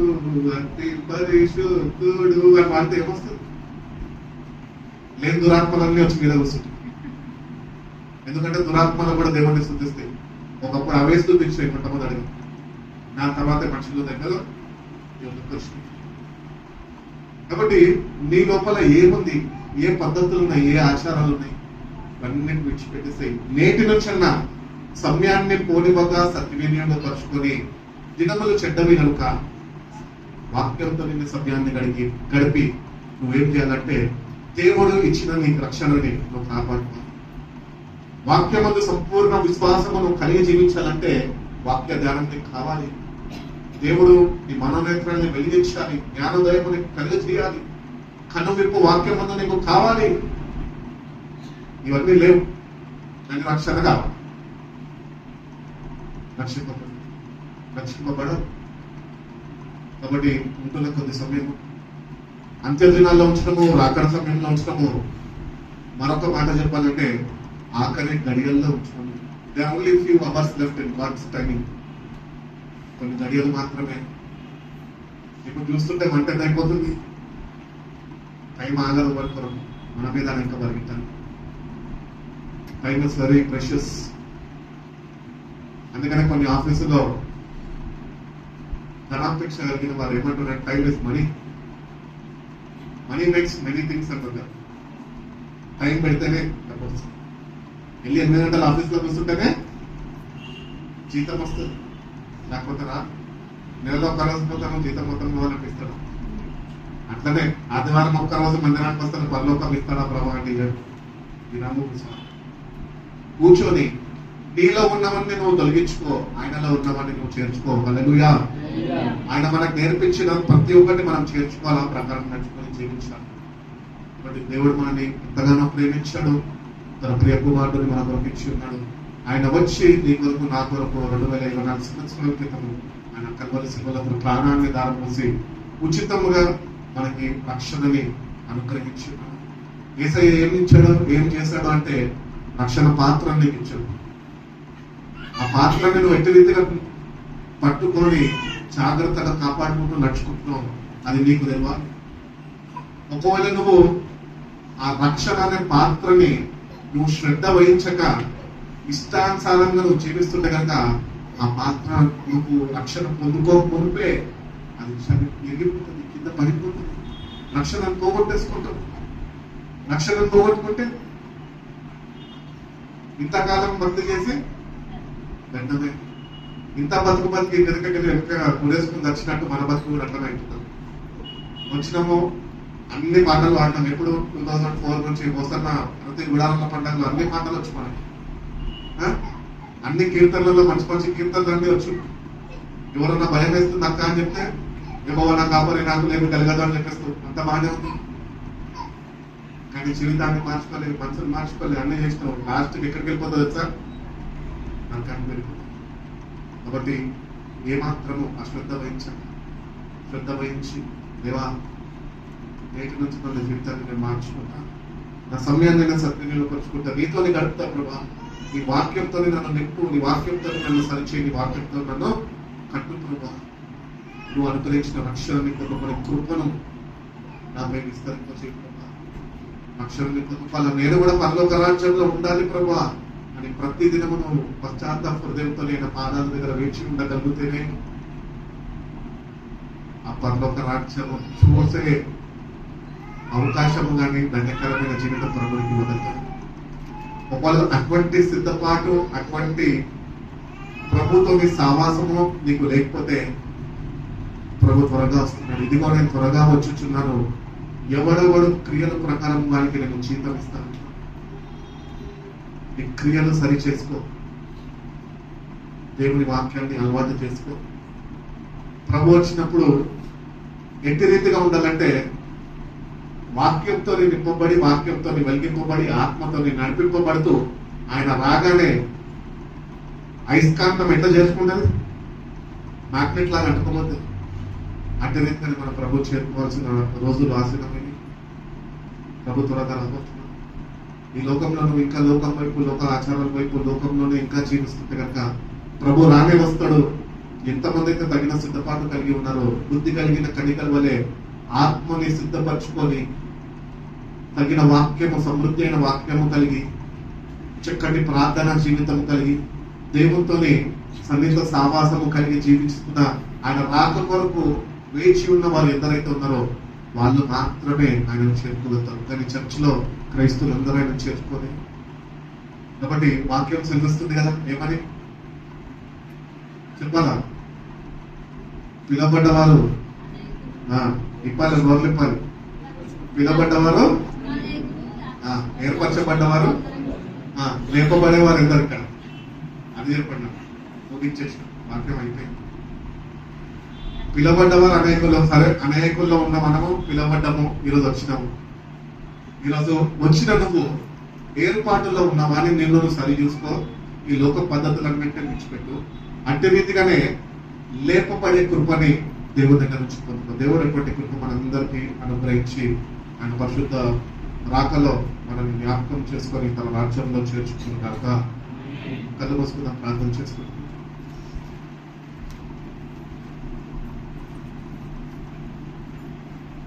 Speaker 1: అతి పరిశుద్ధుడు అని వాడితే ఏమొస్తుంది? లేని దురాత్మలన్నీ వచ్చి మీద కూర్చుంటాయి. ఎందుకంటే దురాత్మలు కూడా దేవుడిని శుద్ధిస్తాయి. ఒకప్పుడు అవే స్థుతించాయి మొట్టమొదటిగా, నా తర్వాత మనుషుల దగ్గర కృష్ణ. కాబట్టి నీ లోపల ఏముంది, ఏ పద్ధతులు ఉన్నాయి, ఏ ఆచారాలు ఉన్నాయి, ఇవన్నీ విడిచిపెట్టేసాయి. నేటి నుంచి సమయాన్ని పోనివ్వగా సద్వినియోగపరుచుకొని దినములు చెడ్డవి కనుక వాక్యంతో నిన్ను సమయాన్ని గడిపి నువ్వేం చేయాలంటే దేవుడు ఇచ్చిన నీకు రక్షణని నువ్వు కాపాడుకో. వాక్యమందు సంపూర్ణ విశ్వాసము నువ్వు కలిగి జీవించాలంటే వాక్య ధ్యానం నీకు కావాలి. దేవుడు నీ మనోనేత్రాన్ని వెలిగించాలి, జ్ఞానోదయము నీకు కలిగి చేయాలి, కనువిప్పు వాక్యమందు నీకు కావాలి. ఇవన్నీ లేవు, నాకు రక్షణ కావాలి. రక్షింపబడవు. కాబట్టి ఉంటున్న కొద్ది సమయం అంత్య దినాల్లో ఉంచడము, రాకడ సమయంలో ఉంచడము, మరొక మాట చెప్పాలంటే ఆఖరి గడియల్లో ఉంచడము. They only few hours left in God's timing. కొన్ని గడియలు మాత్రమే. ఇప్పుడు చూస్తుంటే వంట అయిపోతుంది, టైం ఆగదు వరకు మన మీద ఇంకా పరిగెత్తాలి. Time is very precious. అందుకనే కొన్ని ఆఫీసులో ధనాపేక్ష కలిగిన వారు ఏమంటారు, time is money, money makes many things అంటారు. టైం పెడితేనే వెళ్ళి 8 గంటల ఆఫీస్లో కూర్చుంటేనే జీతం వస్తుంది, లేకపోతే రా. నెలలో ఒక్క రోజు పోతాను, జీతం మొత్తం పోవాలనిపిస్తాడు. అట్లనే ఆదివారం ఒక్క రోజు మందిరానికి వస్తాను, పరలోకం ఇస్తాడా ప్రభా అంటే విరాము కూర్చొని నీలో ఉన్నవన్నీ నువ్వు తొలగించుకో, ఆయనలో ఉన్నవన్నీ నువ్వు చేర్చుకో. హల్లెలూయా. ఆయన మనకు నేర్పించిన ప్రతి ఒక్కటి మనం చేర్చుకోవాలా, ప్రకారం నడుచుకొని జీవించాలి. కాబట్టి దేవుడు మనల్ని ఎంతగానో ప్రేమించాడు, తన ప్రియ కుమారుడిని మన కొరకు ఇచ్చి ఉన్నాడు. ఆయన వచ్చి నీ కొరకు నా కొరకు 2024 సంవత్సరాల క్రితం ఆయన కల్వరి శిలువలో ప్రాణాన్ని దారపోసి ఉచితముగా మనకి రక్షణని అనుగ్రహించున్నాడు. యేసయ్య ఏం చేశాడు అంటే రక్షణ పాత్రని నీకు ఇచ్చాడు. ఆ పాత్రని నువ్వు ఎట్టి రీతిగా పట్టుకొని జాగ్రత్తగా కాపాడుకుంటూ నడుచుకుంటున్నావు, అది నీకు తెలియాలి. ఒకవేళ నువ్వు ఆ రక్షణ అనే పాత్రని నువ్వు శ్రద్ధ వహించక ఇష్టానుసారంగా నువ్వు జీవిస్తుంటే కనుక ఆ పాత్ర నువ్వు రక్షణ పొందుకోకపోతే అది ఎగిరిపోతుంది, కింద పడిపోతుంది. రక్షణను పోగొట్టేసుకుంటావు. రక్షణను పోగొట్టుకుంటే ఇంతకాలం భక్తి చేసి వెంటనే ఇంత బతికి వెనక కుడేసుకుని వచ్చినట్టు మన బతుకు కూడా అట్లనే అవుతున్నాం. వచ్చినాము అన్ని పాటలు ఆడినాం. ఎప్పుడు 2004 నుంచి వస్తున్న ప్రతి గుడాల పండుగలో అన్ని పాటలు వచ్చు మనకి. అన్ని కీర్తనలలో మంచి మంచి కీర్తనలు అన్నీ వచ్చు. ఎవరన్నా భయం వేస్తుంది అక్క అని చెప్తే ఏమో నా కాపరి నాకు లేమి కలగదు అని చెప్పేస్తూ అంత బాగానే ఉంది. కానీ జీవితాన్ని మార్చుకోలేదు, మనసును మార్చుకోలేదు, అన్నీ చేసినావు. లాస్ట్కి ఎక్కడికి వెళ్ళిపోతుంది సార్, నరకానికి వెళ్ళిపోతుంది. కాబట్టి ఏమాత్రము అశ్రద్ధ వహించండి. శ్రద్ధ వహించి దేవా నేటి నుంచి నా జీవితాన్ని నేను మార్చుకుంటా, నా సమయాన్ని నేను సద్వినియోగపరుచుకుంటా, నీతోని గడుపుతా ప్రభా. నీ వాక్యంతో నన్ను నింపు, నీ వాక్యంతో నన్ను సరిచేయి, నీ వాక్యంతో నన్ను కట్టు ప్రభా. నువ్వు అనుగ్రహించిన రక్షణని కొన్ని కృపను నాపై విస్తరింపచేయి ప్రభా. రక్షణని పొందుకోవాలి, నేను కూడా పరలోక రాజ్యంలో ఉండాలి ప్రభా అని ప్రతి దినము నువ్వు పశ్చాత్తాప హృదయంతో నేను పాదాల దగ్గర వేచి ఉండగలిగితేనే ఆ పరలోక రాజ్యము చూసే అవకాశము కానీ ధన్యకరమైన జీవితం ప్రభువుకి వదులుతాడు. ఒకవేళ అటువంటి సిద్ధపాటు, అటువంటి ప్రభుతో నీ సావాసము నీకు లేకపోతే ప్రభు త్వరగా వస్తున్నాడు. ఇదిగో నేను త్వరగా వచ్చుచున్నాను, ఎవడెవడు క్రియల ప్రకారం వారికి నేను జీతం ఇస్తాను. నీ క్రియలు సరి చేసుకో, దేవుని వాక్యాన్ని అలవాటు చేసుకో, ప్రభు వచ్చినప్పుడు ఎట్టి రీతిగా ఉండాలంటే వాక్యంతో నింపబడి, వాక్యంతో వెలిగింపబడి, ఆత్మతో నడిపింపబడుతూ ఆయన రాగానే అయస్కాంతం ఎట్లా చేసుకుంటుంది, మ్యాగ్నెట్ లాగా అంటుకోబోతుంది. అట్టి రీతిగా మన ప్రభు చేరుకోవాల్సిన రోజులు ఆశీనమైనవి. ప్రభు త్వరగా రాబోతున్నాడు. ఈ లోకంలో నువ్వు ఇంకా లోకం వైపు, లోక ఆచారాల వైపు, లోకంలోనే ఇంకా జీవిస్తుంటే కనుక ప్రభు రానే వస్తాడు. ఎంతమంది అయితే తగిన సిద్ధపాటు కలిగి ఉన్నారో, బుద్ధి కలిగిన కణికల వలె ఆత్మని సిద్ధపరచుకొని తగిన వాక్యము, సమృద్ధి అయిన వాక్యము కలిగి, చక్కటి ప్రార్థన జీవితం కలిగి, దేవునితోని సన్నిహిత సావాసము కలిగి జీవిస్తున్న ఆయన రాక కొరకు వేచి ఉన్న వారు ఎందరైతే ఉన్నారో వాళ్ళు మాత్రమే ఆయనను చేరుకోగలుగుతారు. కానీ చర్చిలో క్రైస్తవులు అందరూ ఆయన చేర్చుకోలేదు. కాబట్టి వాక్యం సెలవిస్తుంది కదా, ఏమని చెప్పాలా? పిలబడ్డవారు ఇప్పాలి, గోర్లు ఇప్పాలి. పిలబడ్డవారు, ఏర్పరచబడ్డవారు, లేపబడేవారు ఎందరు ఇక్కడ, అది చెప్పండి. ముగించేసిన వాక్యం అయిపోయింది. పిలబడ్డవారు అనేకుల్లో, సరే అనేకుల్లో ఉన్న మనము పిలబడ్డము, ఈరోజు వచ్చినాము. ఈరోజు వచ్చిన నువ్వు ఏర్పాటులో ఉన్నవాని నిన్ను సరి చూసుకో. ఈ లోక పద్ధతులన్నింటినీ విడిచిపెట్టు. అట్టి రీతిగానే లేపబడే కృపని దేవుడి దగ్గర నుంచి పొందుకో. దేవుడు ఎటువంటి కృప మనందరికీ అనుగ్రహించి ఆయన పరిశుద్ధ రాకలో మనల్ని జ్ఞాపకం చేసుకొని తన రాజ్యంలో చేర్చుకున్న కనుక కళ్ళు మూసుకుందాం, ప్రార్థన చేసుకుంటాం.